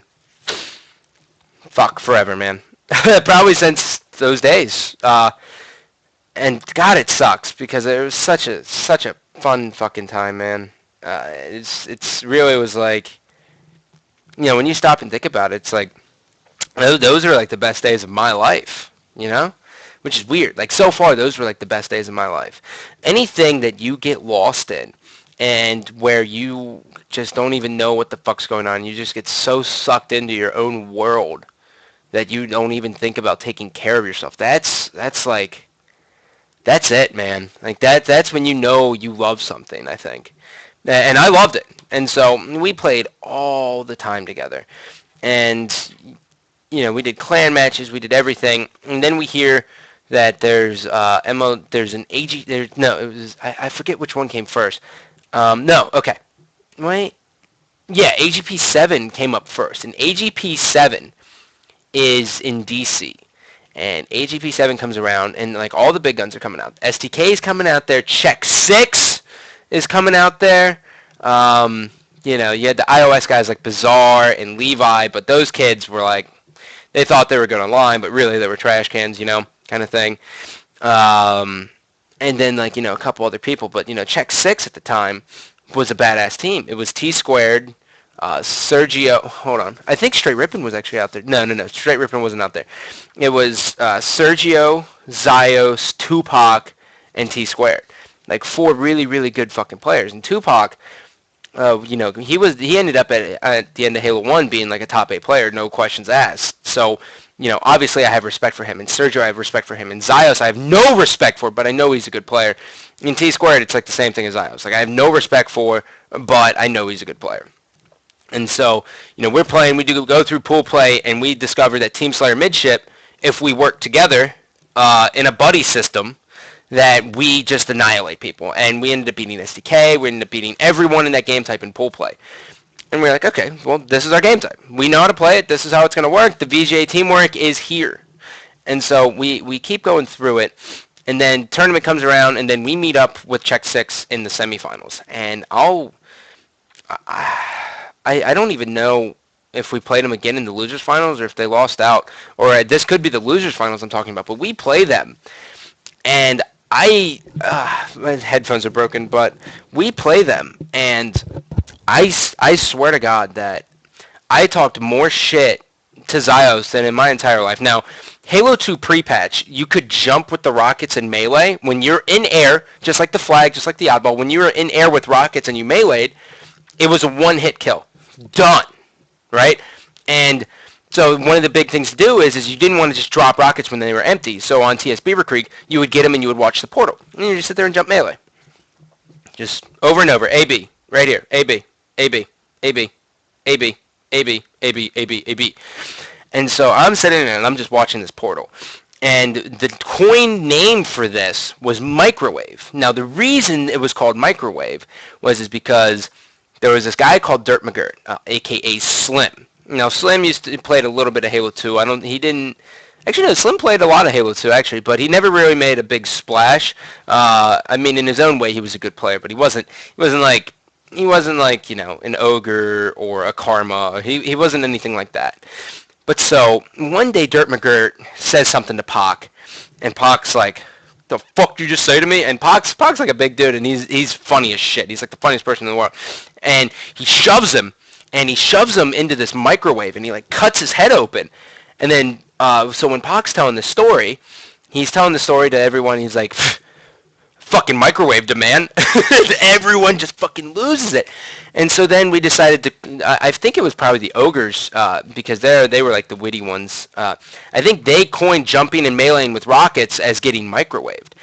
forever, man. Probably since those days. And God, it sucks, because it was such a fun fucking time, man. It's really was like, when you stop and think about it, it's like, Those are like the best days of my life, you know? Which is weird. Like so far, those were like the best days of my life. Anything that you get lost in and where you just don't even know what the fuck's going on, you just get so sucked into your own world that you don't even think about taking care of yourself. That's like that's it, man. Like that's when you know you love something, I think. And I loved it. And so we played all the time together. And we did clan matches, we did everything, and then we hear that there's an AG, no, it was, I forget which one came first. No, okay, wait, yeah, AGP 7 came up first, and AGP 7 is in DC, and AGP 7 comes around, and like all the big guns are coming out. STK is coming out there, Check 6 is coming out there. You had the iOS guys like Bizarre and Levi, but those kids were like, they thought they were good online, but really they were trash cans, kind of thing. And then like, a couple other people, but Check 6 at the time was a badass team. It was T Squared, Sergio, hold on. I think Straight Rippin' was actually out there. No, Straight Rippin' wasn't out there. It was Sergio, Zios, Tupac, and T Squared. Like 4 really, really good fucking players. And Tupac, he ended up at the end of Halo 1 being like a top 8 player, no questions asked. So, obviously I have respect for him. And Sergio, I have respect for him. And Zios, I have no respect for, but I know he's a good player. In T Squared, it's like the same thing as Zios. Like I have no respect for, but I know he's a good player. And so, we're playing, we do go through pool play, and we discover that Team Slayer Midship, if we work together in a buddy system, that we just annihilate people. And we ended up beating SDK, we ended up beating everyone in that game type in pool play. And we're like, okay, well, this is our game type. We know how to play it, this is how it's going to work, the VGA teamwork is here. And so we keep going through it, and then tournament comes around, and then we meet up with Check 6 in the semifinals. And I don't even know if we played them again in the losers finals or if they lost out, or this could be the losers finals I'm talking about, but we play them. And my headphones are broken, but we play them, and I swear to God that I talked more shit to Zios than in my entire life. Now, Halo 2 pre-patch, you could jump with the rockets in melee. When you're in air, just like the flag, just like the oddball, when you were in air with rockets and you meleeed, it was a one-hit kill. Done. Right? And so one of the big things to do is you didn't want to just drop rockets when they were empty. So on TS Beaver Creek, you would get them and you would watch the portal. And you just sit there and jump melee. Just over and over. AB. Right here. AB. AB. AB. AB. AB. AB. AB. AB. And so I'm sitting there and I'm just watching this portal. And the coin name for this was Microwave. Now the reason it was called Microwave is because there was this guy called Dirt McGirt, a.k.a. Slim. Now, Slim played a little bit of Halo 2. Slim played a lot of Halo 2, actually, but he never really made a big splash. In his own way, he was a good player, but he wasn't like, an ogre or a karma. He wasn't anything like that. But so, one day, Dirt McGirt says something to Pac, and Pac's like, the fuck did you just say to me? And Pac's like a big dude, and he's funny as shit. He's like the funniest person in the world. And he shoves him into this microwave, and he like cuts his head open. And then, so when Pac's telling the story, he's telling the story to everyone. He's like, fucking microwaved him, man. Everyone just fucking loses it. And so then we decided to, I think it was probably the ogres, because they were like the witty ones. I think they coined jumping and meleeing with rockets as getting microwaved.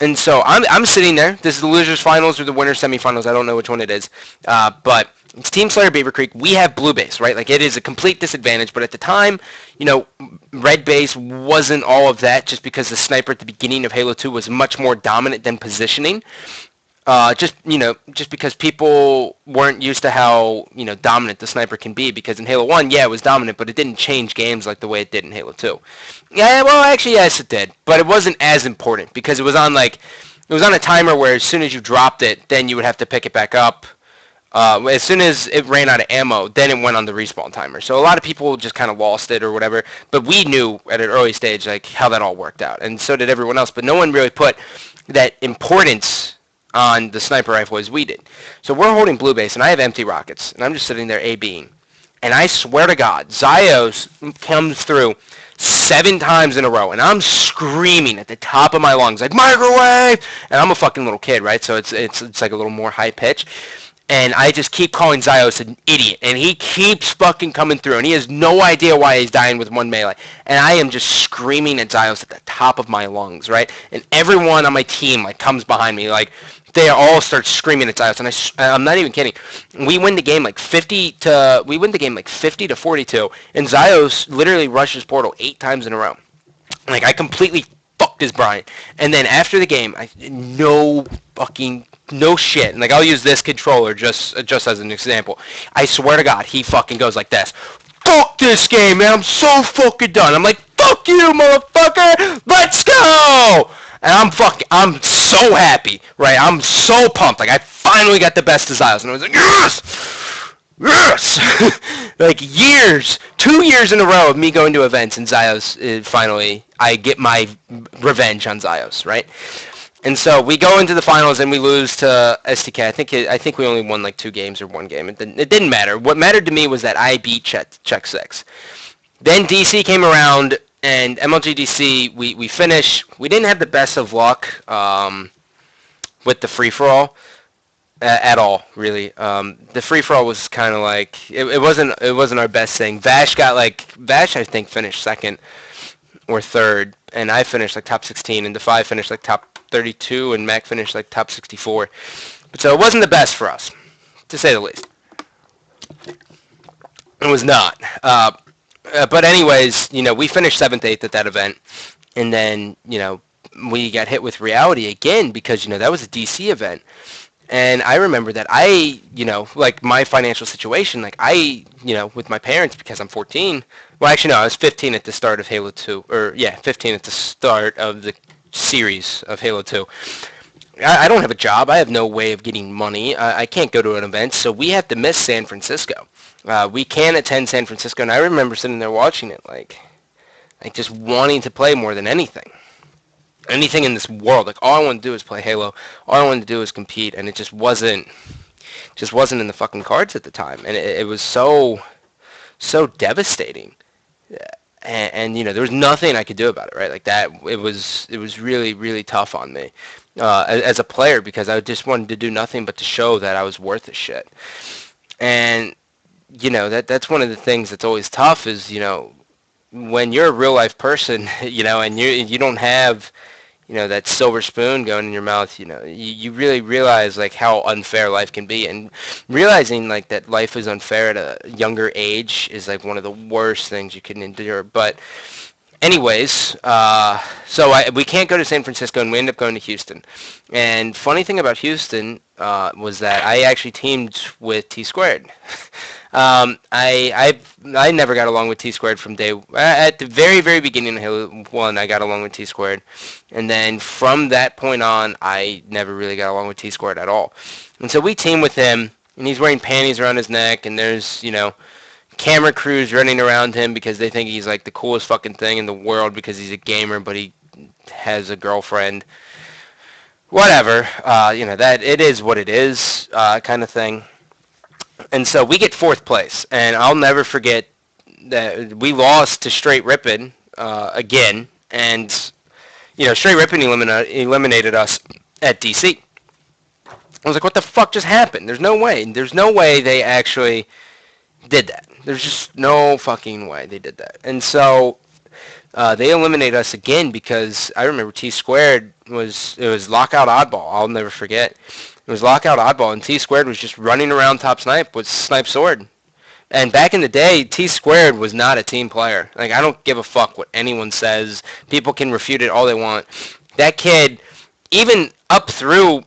And so I'm sitting there. This is the losers finals or the winners semifinals. I don't know which one it is. But it's Team Slayer Beaver Creek. We have blue base, right? Like it is a complete disadvantage. But at the time, red base wasn't all of that, just because the sniper at the beginning of Halo 2 was much more dominant than positioning. Just because people weren't used to how, dominant the sniper can be. Because in Halo 1, yeah, it was dominant, but it didn't change games like the way it did in Halo 2. Yeah, well, actually, yes, it did. But it wasn't as important, because it was on a timer where as soon as you dropped it, then you would have to pick it back up. As soon as it ran out of ammo, then it went on the respawn timer. So a lot of people just kind of lost it or whatever. But we knew at an early stage, like, how that all worked out. And so did everyone else. But no one really put that importance on the sniper rifle as we did. So we're holding blue base, and I have empty rockets, and I'm just sitting there A-Bing. And I swear to God, Zios comes through 7 times in a row, and I'm screaming at the top of my lungs, like, microwave! And I'm a fucking little kid, right? So it's like a little more high pitch. And I just keep calling Zios an idiot, and he keeps fucking coming through, and he has no idea why he's dying with one melee. And I am just screaming at Zios at the top of my lungs, right? And everyone on my team like comes behind me, like they all start screaming at Zios, and I'm not even kidding. We win the game like 50 to 42, and Zios literally rushes portal 8 times in a row. Like I completely fucked his Brian. And then after the game, no shit. And like I'll use this controller just as an example. I swear to God, he fucking goes like this. Fuck this game, man. I'm so fucking done. I'm like, fuck you, motherfucker. Let's go. And I'm so happy, right? I'm so pumped. Like I finally got the best of Zios, and I was like, yes, yes. Like 2 years in a row of me going to events, and Zios finally, I get my revenge on Zios, right? And so we go into the finals and we lose to STK. I think we only won like 2 games or 1 game. It didn't matter. What mattered to me was that I beat Check 6. Then DC came around, and MLG DC, we finished. We didn't have the best of luck with the free-for-all at all, really. The free-for-all was kind of like, it wasn't our best thing. Vash, I think, finished 2nd or 3rd, and I finished like top 16, and Defy finished like top 32, and Mac finished like top 64. But so it wasn't the best for us, to say the least. It was not. But anyways, we finished 7th, 8th at that event, and then, we got hit with reality again because, that was a DC event. And I remember that like my financial situation, like with my parents, because I'm 14. Well, actually, no, I was 15 at the start of Halo 2. 15 at the start of the series of Halo 2. I don't have a job. I have no way of getting money. I can't go to an event, so we have to miss San Francisco. We can attend San Francisco, and I remember sitting there watching it, like just wanting to play more than anything in this world. Like all I wanted to do is play Halo. All I wanted to do was compete, and it just wasn't in the fucking cards at the time, and it was so devastating. And there was nothing I could do about it, right? Like that, it was really, really tough on me as a player, because I just wanted to do nothing but to show that I was worth a shit. And that's one of the things that's always tough is when you're a real life person, and you don't have that silver spoon going in your mouth, you really realize like how unfair life can be, and realizing like that life is unfair at a younger age is like one of the worst things you can endure. But anyways, we can't go to San Francisco, and we end up going to Houston. And funny thing about Houston was that I actually teamed with T Squared. I never got along with T Squared from day at the very, very beginning of Halo 1. I got along with T Squared, and then from that point on, I never really got along with T Squared at all. And so we team with him, and he's wearing panties around his neck, and there's camera crews running around him because they think he's like the coolest fucking thing in the world because he's a gamer, but he has a girlfriend. Whatever, that it is what it is, kind of thing. And so we get 4th place, and I'll never forget that we lost to Straight Rippin' again, and Straight Rippin' eliminated us at DC. I was like, what the fuck just happened? There's no way they actually did that. There's just no fucking way they did that. And so they eliminated us again because I remember T Squared was Lockout Oddball. I'll never forget. It was Lockout Oddball, and T Squared was just running around top snipe with Snipe Sword. And back in the day, T Squared was not a team player. Like, I don't give a fuck what anyone says. People can refute it all they want. That kid, even up through,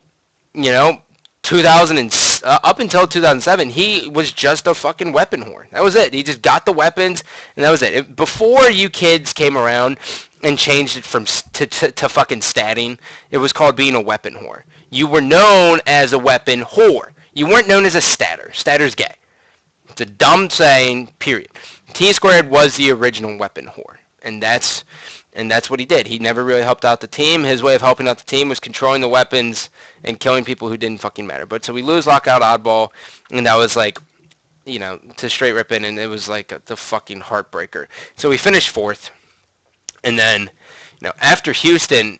2000 and up until 2007, he was just a fucking weapon whore. That was it. He just got the weapons, and that was it. Before you kids came around and changed it from to fucking statting, it was called being a weapon whore. You were known as a weapon whore. You weren't known as a statter. Statter's gay. It's a dumb saying, period. T Squared was the original weapon whore, and that's what he did. He never really helped out the team. His way of helping out the team was controlling the weapons and killing people who didn't fucking matter. But so we lose Lockout Oddball, and that was like to straight ripping, and it was like the fucking heartbreaker. So we finished fourth, and then, after Houston,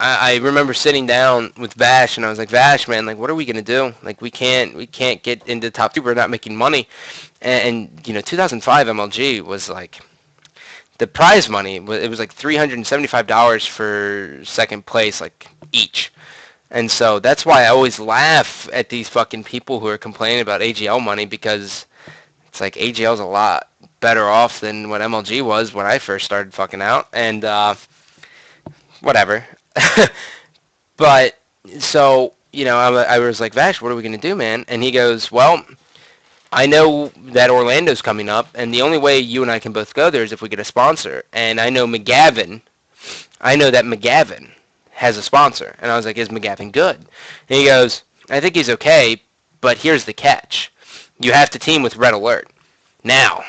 I remember sitting down with Vash, and I was like, Vash, man, like, what are we gonna do? Like, we can't get into the top two. We're not making money, and 2005 MLG was like the prize money. It was like $375 for second place, like each. And so that's why I always laugh at these fucking people who are complaining about AGL money, because it's like AGL's a lot better off than what MLG was when I first started fucking out. And whatever. But so, I was like, Vash, what are we going to do, man? And he goes, well, I know that Orlando's coming up, and the only way you and I can both go there is if we get a sponsor. And I know that McGavin has a sponsor. And I was like, is McGavin good? And he goes, I think he's okay, but here's the catch. You have to team with Red Alert. Now,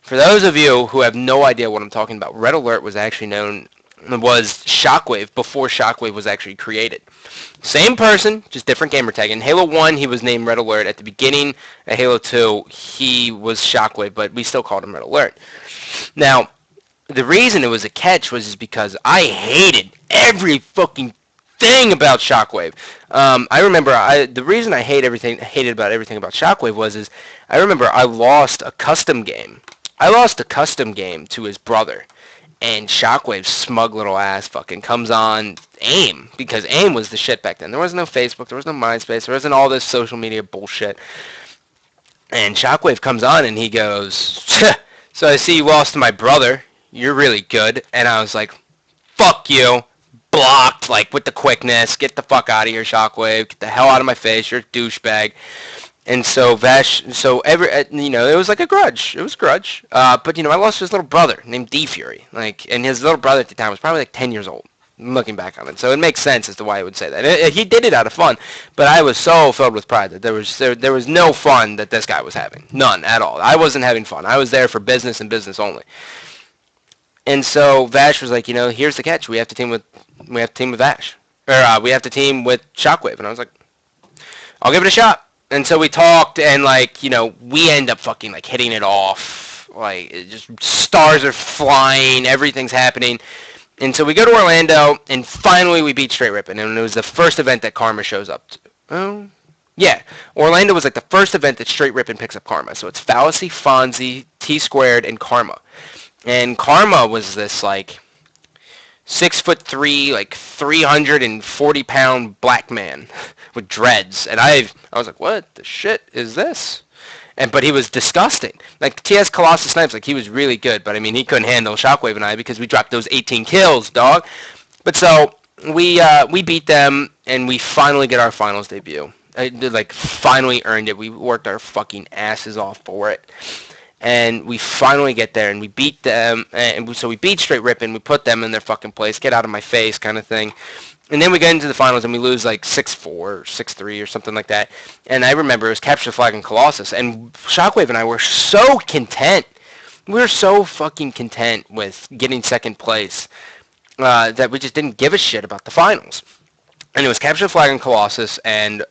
for those of you who have no idea what I'm talking about, Red Alert was Shockwave before Shockwave was actually created. Same person, just different gamer tag. In Halo 1, he was named Red Alert. At the beginning of Halo 2, he was Shockwave, but we still called him Red Alert. Now, the reason it was a catch was because I hated every fucking thing about Shockwave. I remember the reason I hated about everything about Shockwave is I remember I lost a custom game. I lost a custom game to his brother. And Shockwave's smug little ass fucking comes on AIM, because AIM was the shit back then. There was no Facebook, there was no MySpace, there wasn't all this social media bullshit. And Shockwave comes on and he goes, so I see you lost to my brother. You're really good. And I was like, fuck you. Blocked, like, with the quickness. Get the fuck out of here, Shockwave. Get the hell out of my face. You're a douchebag. And so Vash, it was like a grudge. It was a grudge. But I lost his little brother named D Fury. And his little brother at the time was probably like 10 years old. Looking back on it, so it makes sense as to why he would say that. He did it out of fun, but I was so filled with pride that there was no fun that this guy was having, none at all. I wasn't having fun. I was there for business and business only. And so Vash was like, here's the catch: we have to team with Vash, or we have to team with Shockwave. And I was like, I'll give it a shot. And so we talked, and we end up fucking hitting it off. Just stars are flying, everything's happening. And so we go to Orlando, and finally we beat Straight Rippin', and it was the first event that Karma shows up to. Oh, yeah. Orlando was the first event that Straight Rippin' picks up Karma. So it's Fallacy, Fonzie, T-Squared, and Karma. And Karma was this 6'3", 340-pound black man with dreads. And I was like, what the shit is this? But he was disgusting. TS Colossus Snipes, he was really good, but he couldn't handle Shockwave and I, because we dropped those 18 kills, dog. But so we beat them, and we finally get our finals debut. Finally earned it. We worked our fucking asses off for it. And we finally get there, and we beat them, so we beat Straight Rippin', we put them in their fucking place, get out of my face kind of thing. And then we get into the finals, and we lose 6-4 or 6-3 or something like that. And I remember it was Capture the Flag and Colossus, and Shockwave and I were so content. We were so fucking content with getting second place that we just didn't give a shit about the finals. And it was Capture the Flag and Colossus, and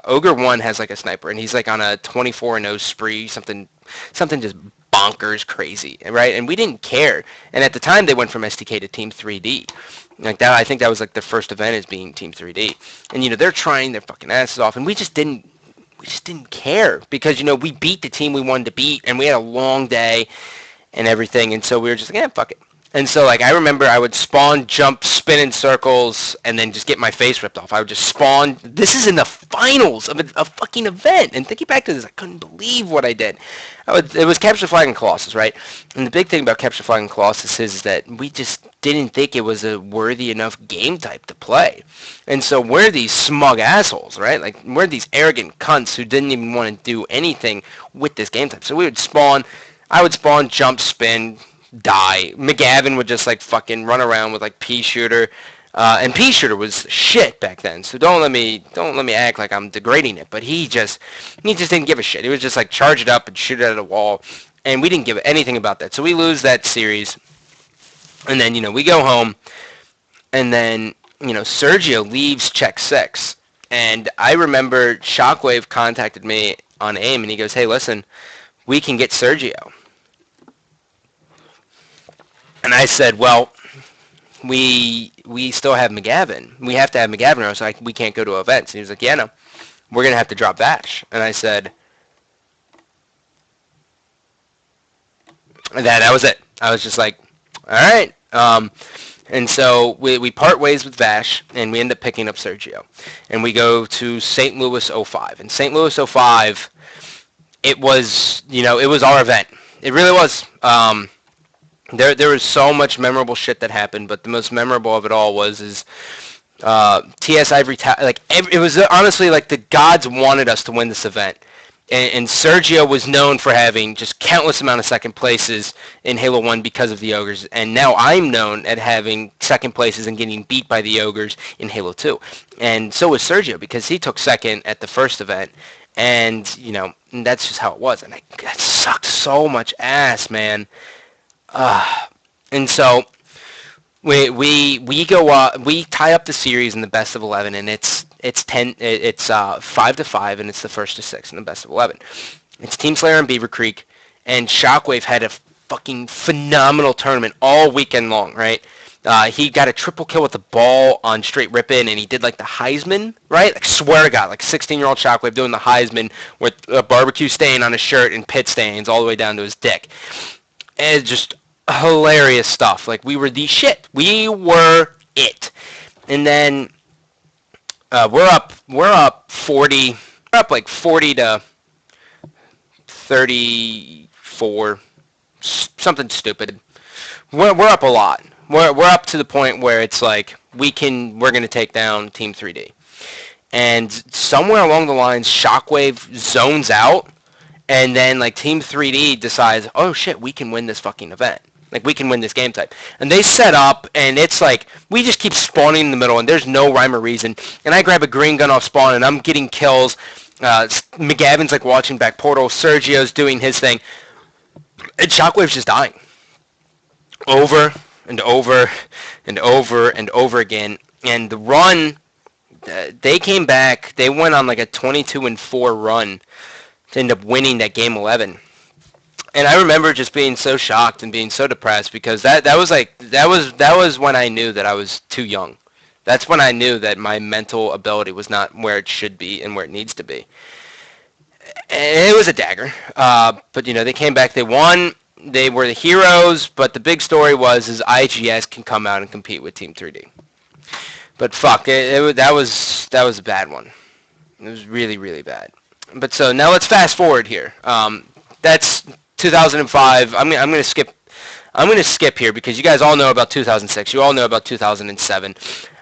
Ogre 1 has a sniper, and he's on a 24-0 spree, something just bonkers crazy, right? And we didn't care. And at the time, they went from STK to Team 3D. That, I think that was their first event as being Team 3D. And they're trying their fucking asses off, and we just didn't care, because we beat the team we wanted to beat, and we had a long day and everything, and so we were just like, fuck it. And so I remember I would spawn, jump, spin in circles, and then just get my face ripped off. I would just spawn. This is in the finals of a fucking event. And thinking back to this, I couldn't believe what I did. It was Capture the Flag and Colossus, right? And the big thing about Capture the Flag and Colossus is that we just didn't think it was a worthy enough game type to play. And so we're these smug assholes, right? We're these arrogant cunts who didn't even want to do anything with this game type. So we would spawn. I would spawn, jump, spin, die. McGavin would just fucking run around with pea shooter, and pea shooter was shit back then. So don't let me act like I'm degrading it. But he just didn't give a shit. He was just charge it up and shoot it at a wall, and we didn't give anything about that. So we lose that series, and then we go home, and then Sergio leaves Check 6, and I remember Shockwave contacted me on AIM, and he goes, hey, listen, we can get Sergio. And I said, well, we still have McGavin. We have to have McGavin, or else we can't go to events. And he was like, yeah, no, we're going to have to drop Vash. And I said, that was it. I was just like, all right. And so we part ways with Vash, and we end up picking up Sergio. And we go to St. Louis 05. And St. Louis 05, it was, it was our event. It really was. There was so much memorable shit that happened, but the most memorable of it all was TS Ivory it was honestly like the gods wanted us to win this event. And Sergio was known for having just countless amount of second places in Halo 1 because of the Ogres. And now I'm known at having second places and getting beat by the Ogres in Halo 2. And so was Sergio, because he took second at the first event. And, that's just how it was. And that sucked so much ass, man. And so we go we tie up the series in the best of 11, and it's 5-5, and it's the first to 6 in the best of 11. It's Team Slayer and Beaver Creek, and Shockwave had a fucking phenomenal tournament all weekend long, right? He got a triple kill with the ball on straight rip-in, and he did like the Heisman, right? Like, swear to God, like 16-year-old Shockwave doing the Heisman with a barbecue stain on his shirt and pit stains all the way down to his dick. And it's just hilarious stuff. Like, we were the shit. We were it. And then we're up 40. We're up like 40 to 34, something stupid. We're up a lot. We're up to the point where it's like we're going to take down Team 3D. And somewhere along the lines, Shockwave zones out, and then like Team 3D decides, oh shit, we can win this fucking event. Like, we can win this game type. And they set up, and it's like, we just keep spawning in the middle, and there's no rhyme or reason. And I grab a green gun off spawn, and I'm getting kills. McGavin's, like, watching back portal. Sergio's doing his thing. And Shockwave's just dying. Over and over and over and over again. And the run, they came back. They went on, like, a 22-4 run to end up winning that game 11. And I remember just being so shocked and being so depressed, because that was when I knew that I was too young. That's when I knew that my mental ability was not where it should be and where it needs to be. And it was a dagger. But they came back, they won, they were the heroes, but the big story is IGS can come out and compete with Team 3D. But fuck, that was a bad one. It was really, really bad. But so now let's fast forward here. That's 2005. I'm gonna skip here, because you guys all know about 2006. You all know about 2007.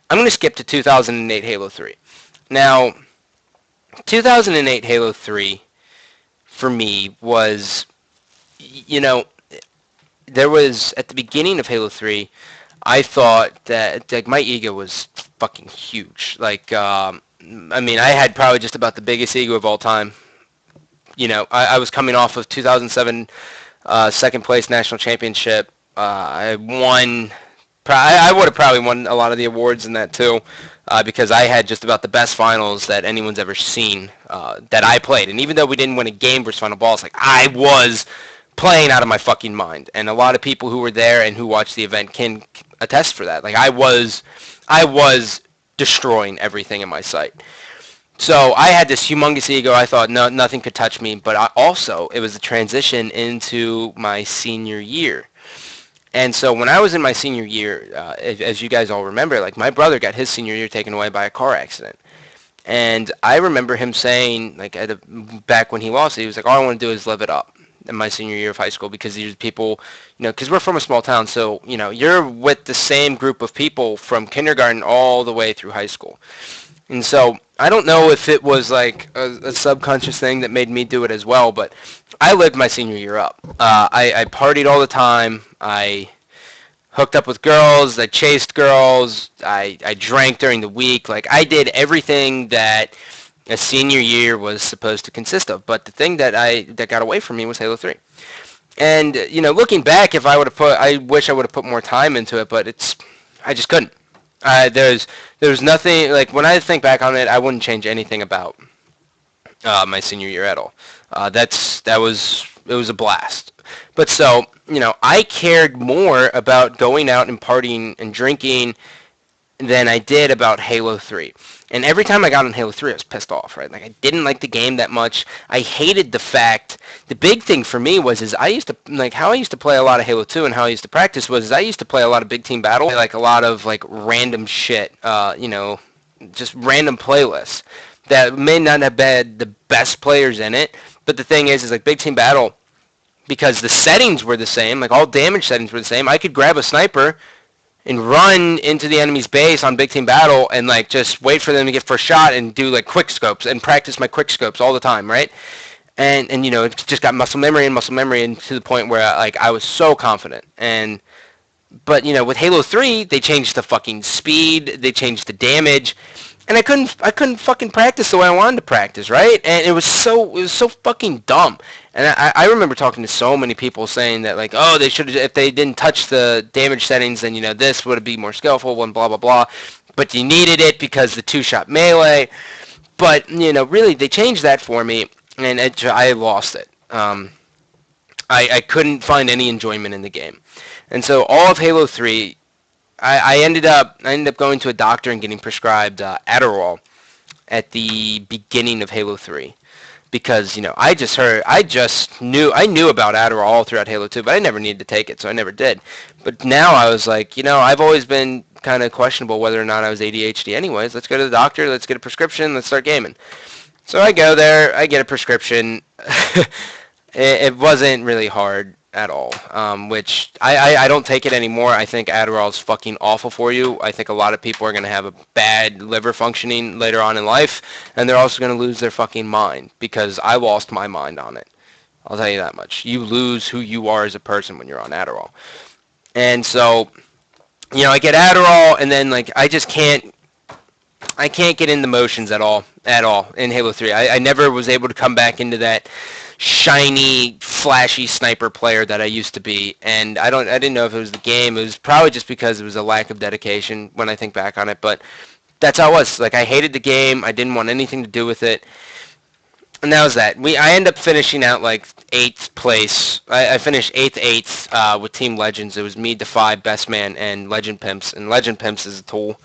I'm gonna skip to 2008 Halo 3. Now, 2008 Halo 3 for me was, there was at the beginning of Halo 3, I thought that like my ego was fucking huge. Like, I had probably just about the biggest ego of all time. I was coming off of 2007 second place national championship. I won. I would have probably won a lot of the awards in that too, because I had just about the best finals that anyone's ever seen that I played. And even though we didn't win a game versus final balls, like, I was playing out of my fucking mind. And a lot of people who were there and who watched the event can attest for that. Like, I was destroying everything in my sight. So I had this humongous ego. I thought nothing could touch me. But it was a transition into my senior year. And so when I was in my senior year, as you guys all remember, like, my brother got his senior year taken away by a car accident. And I remember him saying, like, back when he lost it, he was like, all I want to do is live it up in my senior year of high school, because these people, because we're from a small town, so, you're with the same group of people from kindergarten all the way through high school. And so I don't know if it was like a subconscious thing that made me do it as well, but I lived my senior year up. I partied all the time. I hooked up with girls. I chased girls. I drank during the week. Like, I did everything that a senior year was supposed to consist of. But the thing that got away from me was Halo 3. And, looking back, I wish I would have put more time into it, but I just couldn't. There's nothing, like, when I think back on it, I wouldn't change anything about my senior year at all. It was a blast. But so, I cared more about going out and partying and drinking than I did about Halo 3. And every time I got on Halo 3, I was pissed off, right? Like, I didn't like the game that much. I hated the fact, the big thing for me is I used to, like, how I used to play a lot of Halo 2 and how I used to practice was I used to play a lot of big team battle, like a lot of, like, random shit, just random playlists that may not have had the best players in it. But the thing is like, big team battle, because the settings were the same, like, all damage settings were the same, I could grab a sniper and run into the enemy's base on big team battle and like just wait for them to get first shot and do like quick scopes and practice my quick scopes all the time, right? And it just got muscle memory and to the point where I was so confident. But with Halo 3, they changed the fucking speed, they changed the damage, and I couldn't fucking practice the way I wanted to practice, right? And it was so fucking dumb. And I remember talking to so many people saying that, like, oh, they should have, if they didn't touch the damage settings, then this would be more skillful and blah blah blah. But you needed it because the two-shot melee. But really, they changed that for me, and I lost it. I couldn't find any enjoyment in the game, and so all of Halo 3, I ended up going to a doctor and getting prescribed Adderall at the beginning of Halo 3. Because I knew about Adderall all throughout Halo 2, but I never needed to take it, so I never did. But now I was like, I've always been kind of questionable whether or not I was ADHD. Anyways, let's go to the doctor, let's get a prescription, let's start gaming. So I go there, I get a prescription. It wasn't really hard at all, which I don't take it anymore. I think Adderall is fucking awful for you. I think a lot of people are going to have a bad liver functioning later on in life, and they're also going to lose their fucking mind, because I lost my mind on it. I'll tell you that much. You lose who you are as a person when you're on Adderall. And so, I get Adderall, and then like I can't get in the motions at all in Halo 3. I never was able to come back into that shiny, flashy sniper player that I used to be, and I didn't know if it was the game. It was probably just because it was a lack of dedication when I think back on it, but that's how it was. Like, I hated the game. I didn't want anything to do with it, and that was that. I ended up finishing out like 8th place. I finished 8th with Team Legends. It was me, Defy, Best Man, and Legend Pimps, and Legend Pimps is a tool.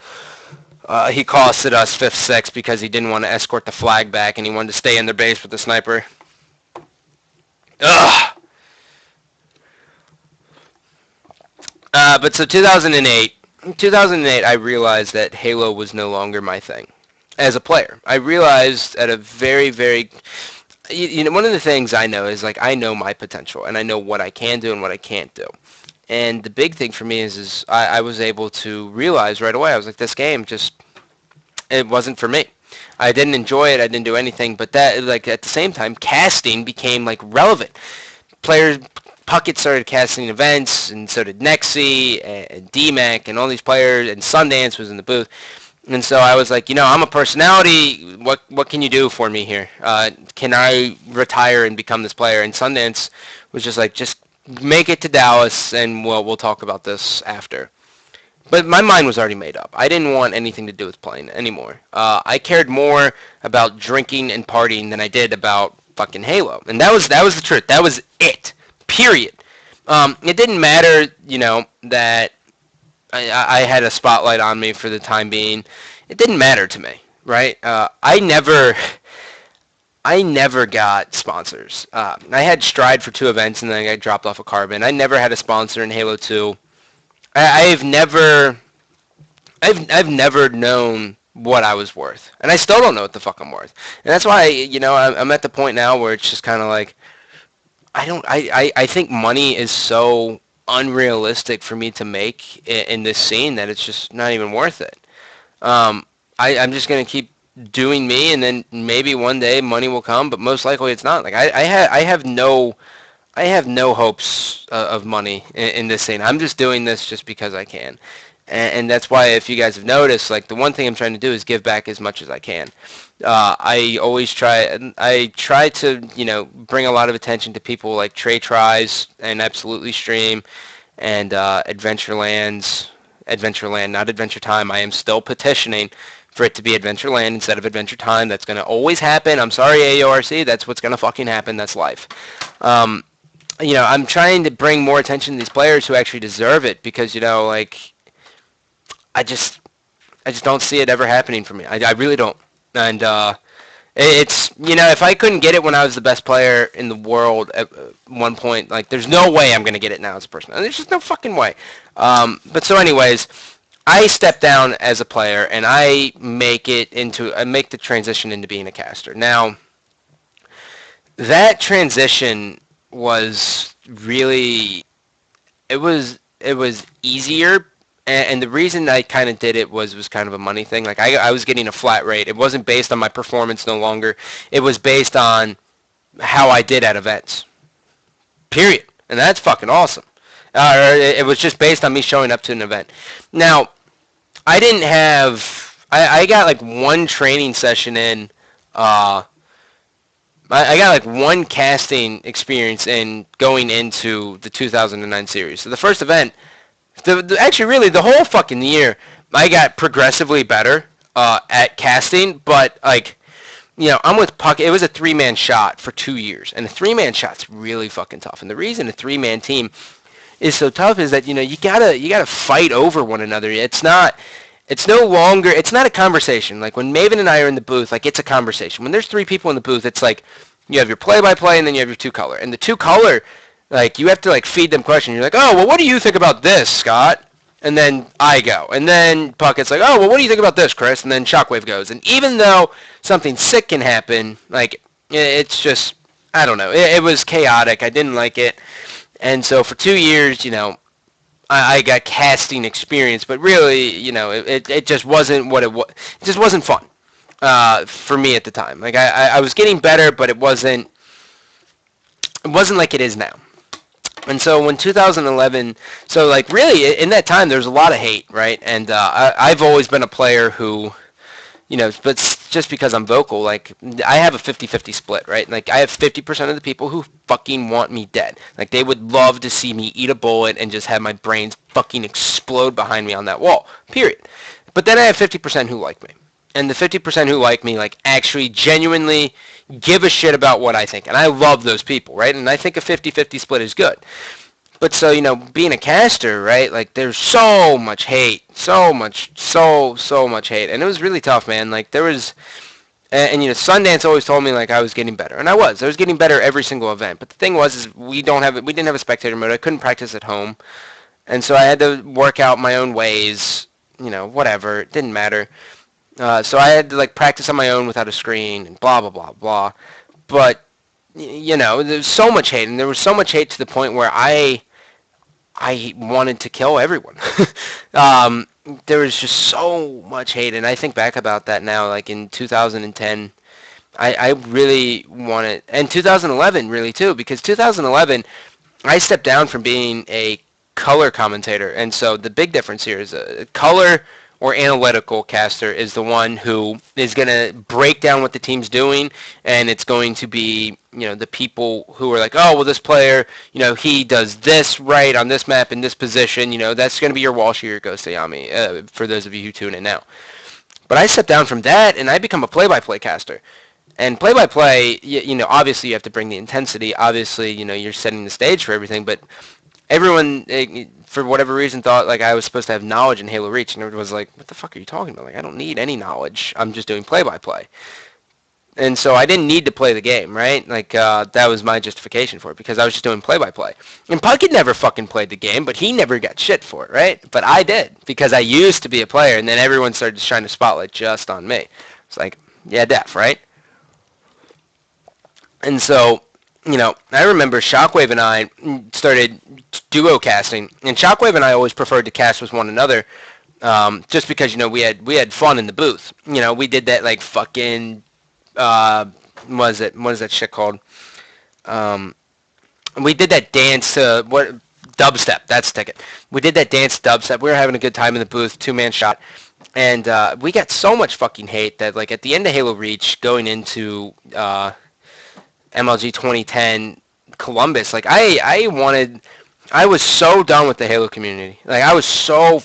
He costed us 5th, 6th because he didn't want to escort the flag back, and he wanted to stay in their base with the sniper. Ugh. But so 2008, I realized that Halo was no longer my thing as a player. I realized at a very, very, one of the things I know is like I know my potential and I know what I can do and what I can't do. And the big thing for me is I was able to realize right away. I was like, this game it wasn't for me. I didn't enjoy it. I didn't do anything. But that, like, at the same time, casting became like relevant. Puckett started casting events, and so did Nexi and DMAC and all these players, and Sundance was in the booth. And so I was like, I'm a personality. What can you do for me here? Can I retire and become this player? And Sundance was just like, just make it to Dallas, and we'll talk about this after. But my mind was already made up. I didn't want anything to do with playing anymore. I cared more about drinking and partying than I did about fucking Halo. And that was the truth. That was it. Period. It didn't matter, that I had a spotlight on me for the time being. It didn't matter to me, right? I never got sponsors. I had Stride for 2 events, and then I got dropped off of Carbon. I never had a sponsor in Halo 2. I've never known what I was worth, and I still don't know what the fuck I'm worth. And that's why, I'm at the point now where it's just kind of like, I think money is so unrealistic for me to make in this scene that it's just not even worth it. I'm just gonna keep doing me, and then maybe one day money will come, but most likely it's not. Like I have no hopes of money in this scene. I'm just doing this just because I can. And that's why, if you guys have noticed, like, the one thing I'm trying to do is give back as much as I can. I try to, bring a lot of attention to people like Trey Tries and Absolutely Stream and Adventurelands Adventureland, not Adventure Time. I am still petitioning for it to be Adventureland instead of Adventure Time. That's going to always happen. I'm sorry, AORC. That's what's going to fucking happen. That's life. I'm trying to bring more attention to these players who actually deserve it because, I just don't see it ever happening for me. I really don't. And it's, if I couldn't get it when I was the best player in the world at one point, there's no way I'm going to get it now as a person. There's just no fucking way. But so anyways, I step down as a player and I make the transition into being a caster. Now, that transition was really, it was easier. And the reason I kind of did it was kind of a money thing. I was getting a flat rate. It wasn't based on my performance no longer. It was based on how I did at events. Period. And that's fucking awesome. It was just based on me showing up to an event. Now, I didn't have... I got one training session in... I got one casting experience in going into the 2009 series. So the first event... Actually, really, the whole fucking year, I got progressively better at casting, but, I'm with Puck. It was a three-man shot for 2 years, and a three-man shot's really fucking tough. And the reason a three-man team is so tough is that, you gotta fight over one another. It's not a conversation. When Maven and I are in the booth, it's a conversation. When there's three people in the booth, it's you have your play-by-play, and then you have your two-color. And the two-color... you have to, feed them questions. You're oh, well, what do you think about this, Scott? And then I go. And then Puckett's oh, well, what do you think about this, Chris? And then Shockwave goes. And even though something sick can happen, it's just, I don't know. It was chaotic. I didn't like it. And so for 2 years, I got casting experience. But really, it just wasn't what it was. It just wasn't fun for me at the time. I was getting better, but it wasn't like it is now. And so when 2011, really in that time, there's a lot of hate, right? And I've always been a player who, but just because I'm vocal, I have a 50-50 split, right? I have 50% of the people who fucking want me dead. They would love to see me eat a bullet and just have my brains fucking explode behind me on that wall, period. But then I have 50% who like me. And the 50% who like me, actually genuinely give a shit about what I think. And I love those people, right? And I think a 50-50 split is good. But so, being a caster, right? There's so much hate. So much hate. And it was really tough, man. There was... And Sundance always told me, I was getting better. And I was getting better every single event. But the thing was, we didn't have a spectator mode. I couldn't practice at home. And so I had to work out my own ways. Whatever. It didn't matter. So I had to practice on my own without a screen and blah, blah, blah, blah. But, there's so much hate. And there was so much hate to the point where I wanted to kill everyone. There was just so much hate. And I think back about that now, in 2010, I really wanted, and 2011 really too, because 2011, I stepped down from being a color commentator. And so the big difference here is a color or analytical caster is the one who is going to break down what the team's doing, and it's going to be, the people who are oh, well, this player, he does this right on this map in this position, that's going to be your Walsh or your Ghost Ayami, for those of you who tune in now. But I stepped down from that, and I become a play-by-play caster. And play-by-play, obviously you have to bring the intensity. Obviously, you're setting the stage for everything, but everyone, for whatever reason, thought I was supposed to have knowledge in Halo Reach, and everyone was what the fuck are you talking about? I don't need any knowledge. I'm just doing play-by-play. And so I didn't need to play the game, right? That was my justification for it, because I was just doing play-by-play. And Puckett never fucking played the game, but he never got shit for it, right? But I did, because I used to be a player, and then everyone started shining a spotlight just on me. It's yeah, def, right? And so... I remember Shockwave and I started duo casting, and Shockwave and I always preferred to cast with one another, just because, we had fun in the booth. We did that, fucking, what is that shit called? We did that dance, dubstep, that's the ticket. We did that dance dubstep. We were having a good time in the booth, two-man shot, and we got so much fucking hate that, at the end of Halo Reach, going into, MLG 2010 Columbus, I was so done with the Halo community. I was so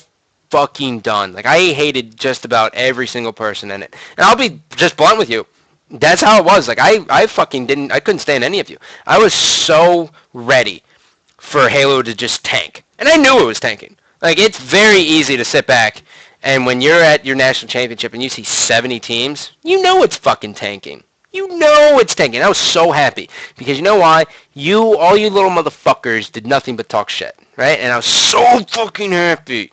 fucking done. Like, I hated just about every single person in it. And I'll be just blunt with you. That's how it was. Like, I fucking didn't, I couldn't stand any of you. I was so ready for Halo to just tank. And I knew it was tanking. Like, it's very easy to sit back, and when you're at your national championship and you see 70 teams, you know it's fucking tanking. You know it's tanking. I was so happy. Because you know why? All you little motherfuckers did nothing but talk shit. Right? And I was so fucking happy.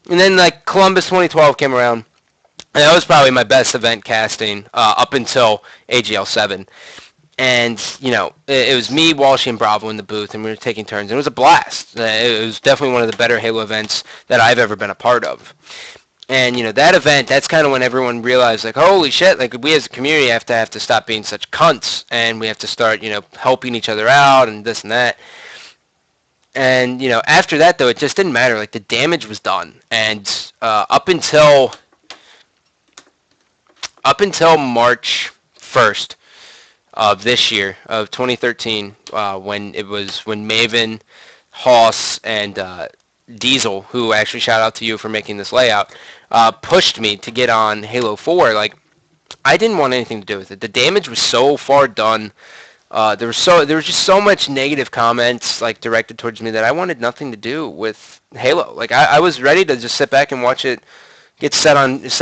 And then, like, Columbus 2012 came around. And that was probably my best event casting up until AGL 7. And, you know, it was me, Walshy, and Bravo in the booth, and we were taking turns. And it was a blast. It was definitely one of the better Halo events that I've ever been a part of. And, you know, that event, that's kind of when everyone realized, like, holy shit, like, we as a community have to stop being such cunts, and we have to start, you know, helping each other out and this and that. And, you know, after that, though, it just didn't matter. Like, the damage was done. And up until March 1st of this year, of 2013, when Maven, Hoss, and Diesel, who actually shout out to you for making this layout, pushed me to get on Halo 4. Like, I didn't want anything to do with it. The damage was so far done. There was just so much negative comments, like, directed towards me that I wanted nothing to do with Halo. Like, I was ready to just sit back and watch it get set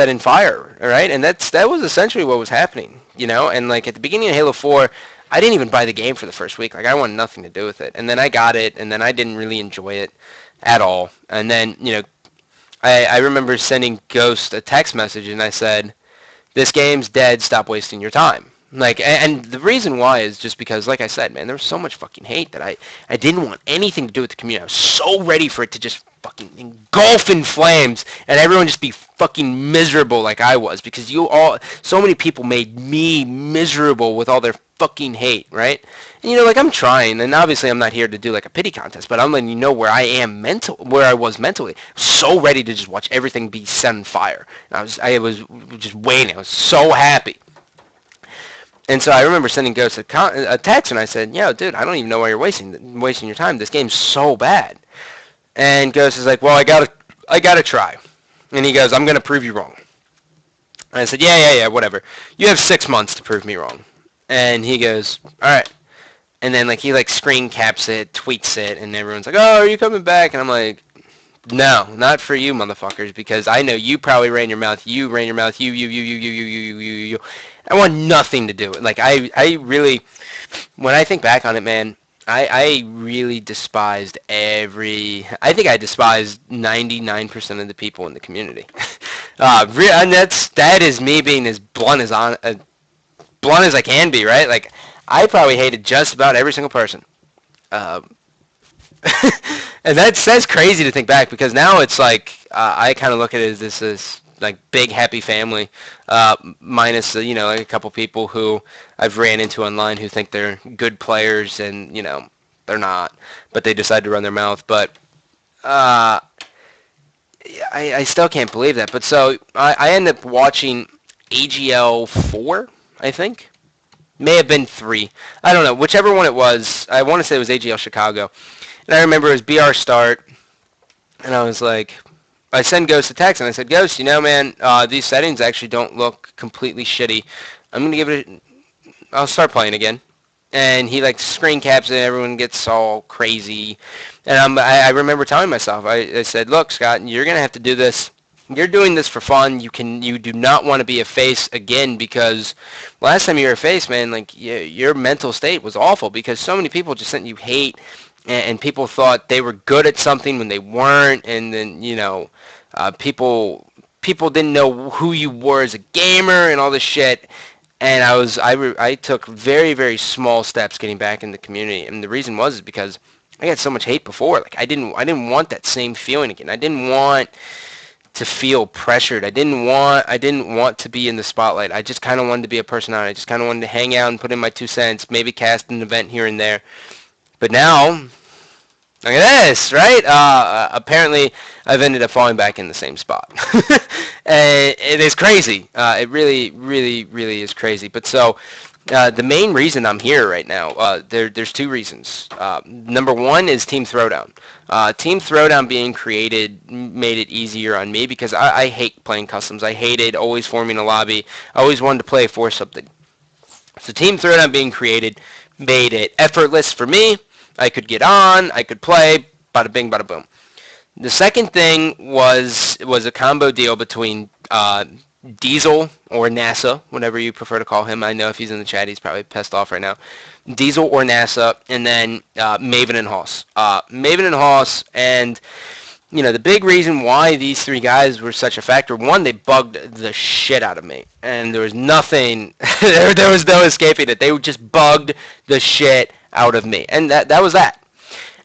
in fire, all right? And that was essentially what was happening, you know? And, like, at the beginning of Halo 4, I didn't even buy the game for the first week. Like, I wanted nothing to do with it. And then I got it, and then I didn't really enjoy it at all. And then, you know, I remember sending Ghost a text message, and I said, this game's dead, stop wasting your time. Like, and the reason why is just because, like I said, man, there was so much fucking hate that I didn't want anything to do with the community. I was so ready for it to just fucking engulf in flames and everyone just be fucking miserable like I was, because so many people made me miserable with all their fucking hate, right? And, you know, like, I'm trying, and obviously I'm not here to do, like, a pity contest, but I'm letting you know where I was mentally. So ready to just watch everything be set on fire. And I was just waiting. I was so happy. And so I remember sending Ghost a text, and I said, yo, dude, I don't even know why you're wasting your time. This game's so bad. And Ghost is like, well, I gotta try. And he goes, I'm going to prove you wrong. And I said, yeah, whatever. You have 6 months to prove me wrong. And he goes, all right. And then, like, he, like, screen caps it, tweets it, and everyone's like, oh, are you coming back? And I'm like, no, not for you, motherfuckers, because I know you probably ran your mouth. You ran your mouth. You. I want nothing to do with it. Like, I really, when I think back on it, man, I really despised I think I despised 99% of the people in the community. And that is me being as blunt as I can be, right? Like, I probably hated just about every single person. And that's crazy to think back, because now it's like, I kind of look at it as this like, big happy family, minus, you know, like, a couple people who I've ran into online who think they're good players, and, you know, they're not, but they decide to run their mouth. But I still can't believe that. But so I ended up watching AGL 4, I think. May have been 3. I don't know. Whichever one it was. I want to say it was AGL Chicago. And I remember it was BR start, and I was like, I sent Ghost a text, and I said, Ghost, you know, man, these settings actually don't look completely shitty. I'm going to give it I'll start playing again. And he, like, screen caps it, everyone gets all crazy. And I remember telling myself, I said, look, Scott, you're going to have to do this. You're doing this for fun. You do not want to be a face again, because last time you were a face, man, like, your mental state was awful, because so many people just sent you hate, and people thought they were good at something when they weren't, and then, you know, people didn't know who you were as a gamer and all this shit. And I took very, very small steps getting back in the community, and the reason was because I got so much hate before. Like, I didn't want that same feeling again. I didn't want to feel pressured. I didn't want to be in the spotlight. I just kind of wanted to be a personality. I just kind of wanted to hang out and put in my 2 cents, maybe cast an event here and there. But now, look at this, right? Apparently, I've ended up falling back in the same spot. And it is crazy. It really, really, really is crazy. But so, The main reason I'm here right now, there's two reasons. Number one is Team Throwdown. Team Throwdown being created made it easier on me because I hate playing customs. I hated always forming a lobby. I always wanted to play for something. So Team Throwdown being created made it effortless for me. I could get on, I could play, bada bing, bada boom. The second thing was a combo deal between Diesel or NASA, whatever you prefer to call him. I know if he's in the chat, he's probably pissed off right now. Diesel or NASA, and then Maven and Hoss. Maven and Hoss, and the big reason why these three guys were such a factor, one, they bugged the shit out of me, and there was nothing, there was no escaping it. They just bugged the shit out of me, and that was that.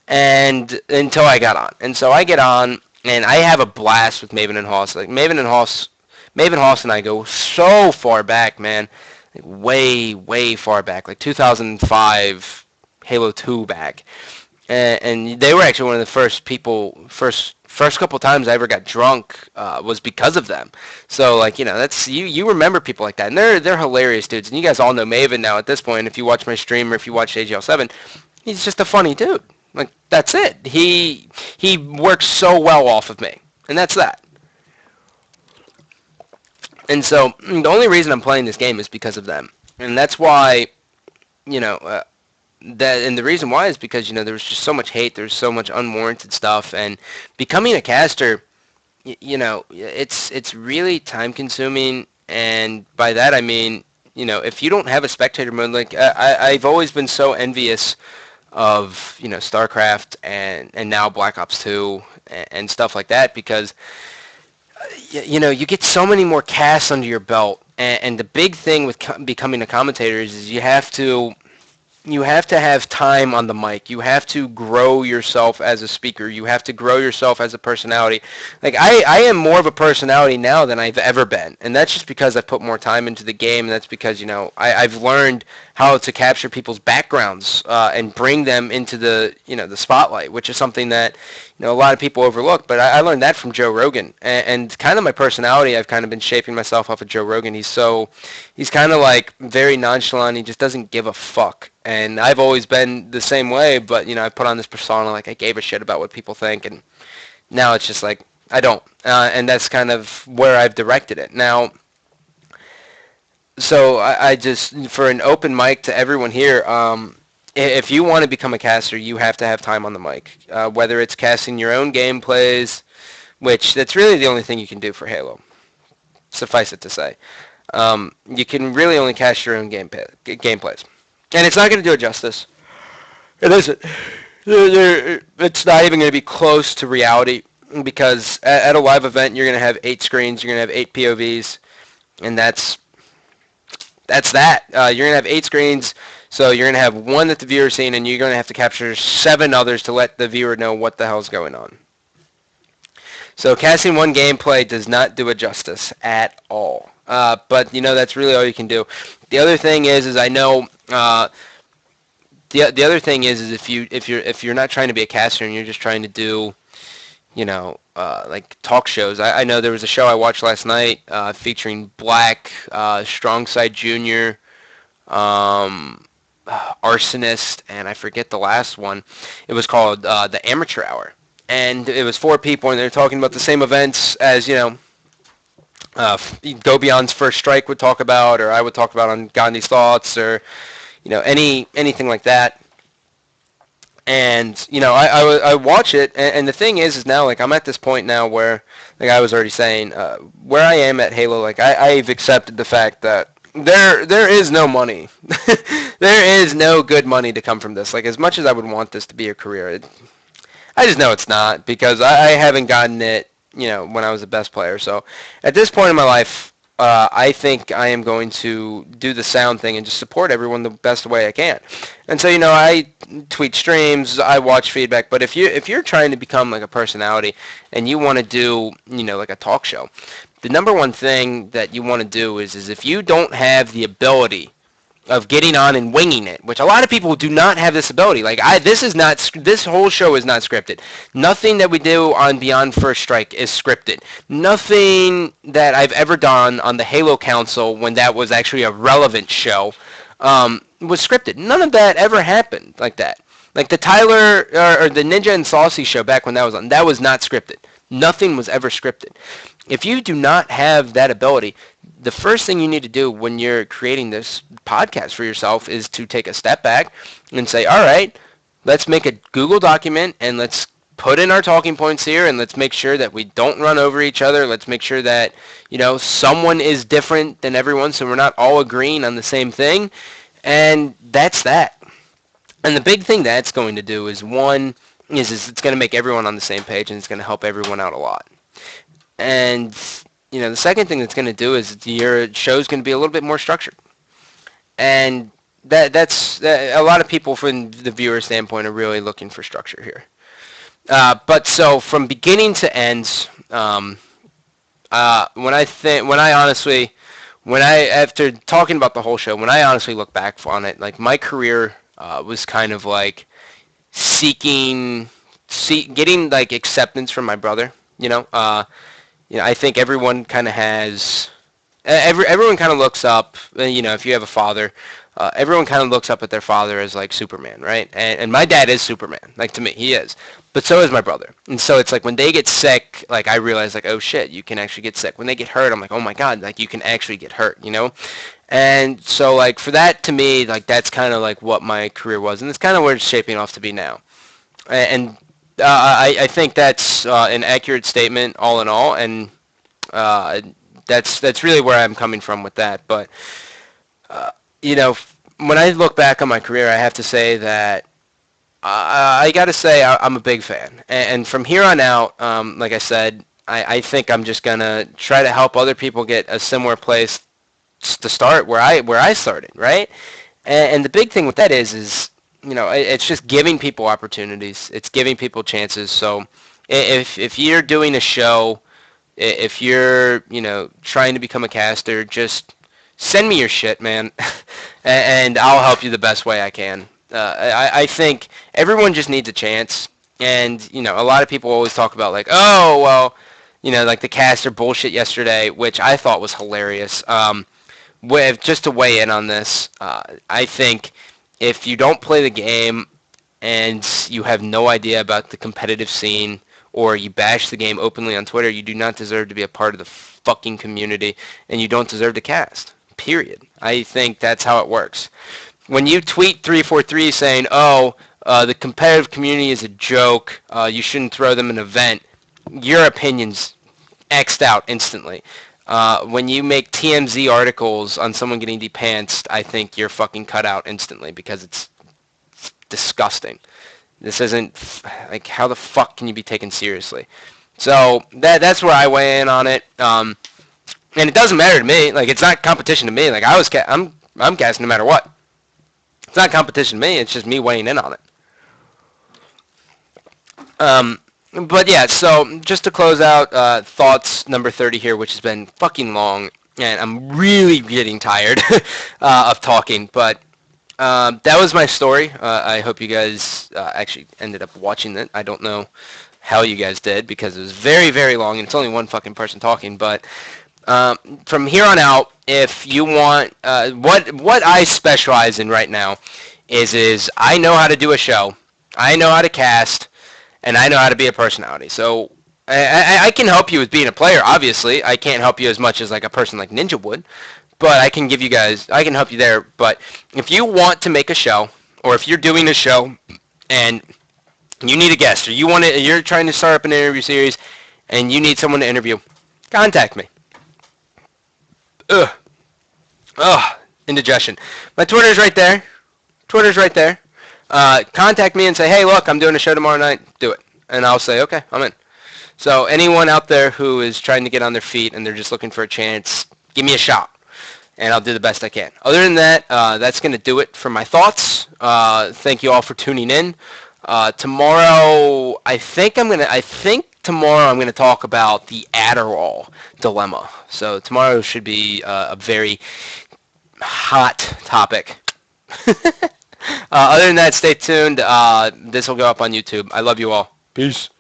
And until I got on, and so I get on, and I have a blast with Maven and Hoss. Like Maven Hoss and I go so far back, man, like way far back, like 2005 Halo 2 back, and they were actually one of the first couple times I ever got drunk was because of them. So like that's you remember people like that, and they're hilarious dudes, and you guys all know Maven now at this point. If you watch my stream or if you watch AGL7, he's just a funny dude. Like that's it. He works so well off of me, and that's that. And so the only reason I'm playing this game is because of them, and that's why that, and the reason why is because there was just so much hate, there's so much unwarranted stuff, and becoming a caster, it's really time consuming, and by that I mean if you don't have a spectator mode, like I've always been so envious of StarCraft and now Black Ops 2 and stuff like that, because you get so many more casts under your belt, and the big thing with becoming a commentator is you have to have time on the mic. You have to grow yourself as a speaker. You have to grow yourself as a personality. Like I am more of a personality now than I've ever been, and that's just because I've put more time into the game, and that's because I've learned how to capture people's backgrounds and bring them into the the spotlight, which is something that a lot of people overlook. But I learned that from Joe Rogan, and kind of my personality, I've kind of been shaping myself off of Joe Rogan. He's kind of like very nonchalant. He just doesn't give a fuck. And I've always been the same way, but I put on this persona like I gave a shit about what people think, and now it's just like I don't, and that's kind of where I've directed it now. So I just, for an open mic to everyone here, if you want to become a caster, you have to have time on the mic, whether it's casting your own gameplays, which that's really the only thing you can do for Halo. Suffice it to say, you can really only cast your own gameplays. And it's not going to do it justice. It isn't. It's not even going to be close to reality, because at a live event, you're going to have 8 screens, you're going to have 8 POVs, and that's that. You're going to have 8 screens, so you're going to have one that the viewer's seen, and you're going to have to capture 7 others to let the viewer know what the hell's going on. So casting one gameplay does not do it justice at all. But that's really all you can do. The other thing is I know the other thing is if you're not trying to be a caster and you're just trying to do like talk shows. I know there was a show I watched last night featuring Black, Strongside Jr., Arsonist, and I forget the last one. It was called the Amateur Hour, and it was 4 people, and they're talking about the same events as Go Beyond's First Strike would talk about, or I would talk about on Gandhi's Thoughts, or anything like that. And I watch it, and the thing is now, like, I'm at this point now where, like I was already saying, where I am at Halo, like I've accepted the fact that there is no money. There is no good money to come from this. Like, as much as I would want this to be a career, I just know it's not, because I haven't gotten it when I was the best player. So at this point in my life, I think I am going to do the sound thing and just support everyone the best way I can. And so I tweet streams, I watch feedback. But if you're trying to become like a personality and you want to do like a talk show, the number one thing that you want to do is if you don't have the ability of getting on and winging it, which a lot of people do not have this ability. Like this whole show is not scripted. Nothing that we do on Beyond First Strike is scripted. Nothing that I've ever done on the Halo Council, when that was actually a relevant show, was scripted. None of that ever happened like that. Like the Tyler or the Ninja and Saucy show back when that was on, that was not scripted. Nothing was ever scripted. If you do not have that ability, the first thing you need to do when you're creating this podcast for yourself is to take a step back and say, all right, let's make a Google document and let's put in our talking points here and let's make sure that we don't run over each other. Let's make sure that, someone is different than everyone so we're not all agreeing on the same thing. And that's that. And the big thing that's going to do is, one, is it's going to make everyone on the same page and it's going to help everyone out a lot. And, the second thing that's going to do is your show's going to be a little bit more structured. And that's a lot of people from the viewer standpoint are really looking for structure here. But so from beginning to end, after talking about the whole show, when I honestly look back on it, like my career was kind of like getting like acceptance from my brother. I think everyone kind of has, everyone kind of looks up. If you have a father, everyone kind of looks up at their father as like Superman, right? And my dad is Superman, like to me, he is. But so is my brother. And so it's like when they get sick, like I realize like, oh shit, you can actually get sick. When they get hurt, I'm like, oh my God, like you can actually get hurt, And so like for that to me, like that's kind of like what my career was. And it's kind of where it's shaping off to be now. And I think that's an accurate statement all in all. And that's really where I'm coming from with that. But, when I look back on my career, I have to say that I got to say I'm a big fan. And from here on out, like I said, I think I'm just going to try to help other people get a similar place to start where I started, right? And the big thing with that is it's just giving people opportunities. It's giving people chances. So if you're doing a show, if you're, trying to become a caster, just send me your shit, man, and I'll help you the best way I can. I think everyone just needs a chance, and, a lot of people always talk about, like, oh, well, like the caster bullshit yesterday, which I thought was hilarious. Just to weigh in on this, I think if you don't play the game and you have no idea about the competitive scene, or you bash the game openly on Twitter, you do not deserve to be a part of the fucking community, and you don't deserve to cast. Period. I think that's how it works. When you tweet 343 saying, oh, the competitive community is a joke, you shouldn't throw them an event, your opinion's X'd out instantly. When you make TMZ articles on someone getting depantsed, I think you're fucking cut out instantly because it's disgusting. This isn't, like, how the fuck can you be taken seriously? So that's where I weigh in on it. And it doesn't matter to me. Like, it's not competition to me. Like, I'm casting no matter what. It's not competition to me. It's just me weighing in on it. But yeah, so just to close out, thoughts number 30 here, which has been fucking long, and I'm really getting tired of talking. But that was my story. I hope you guys actually ended up watching it. I don't know how you guys did because it was very, very long, and it's only one fucking person talking. But from here on out, if you want, what I specialize in right now is I know how to do a show, I know how to cast, and I know how to be a personality. So I can help you with being a player, obviously. I can't help you as much as like a person like Ninja would, but I can help you there. But if you want to make a show, or if you're doing a show and you need a guest, or you're trying to start up an interview series and you need someone to interview, contact me. Indigestion. My Twitter's right there. Contact me and say, hey, look, I'm doing a show tomorrow night. Do it. And I'll say, okay, I'm in. So anyone out there who is trying to get on their feet and they're just looking for a chance, give me a shot, and I'll do the best I can. Other than that, that's going to do it for my thoughts. Thank you all for tuning in. Tomorrow, I think tomorrow I'm going to talk about the Adderall dilemma. So tomorrow should be a very hot topic. Other than that, stay tuned. This will go up on YouTube. I love you all. Peace.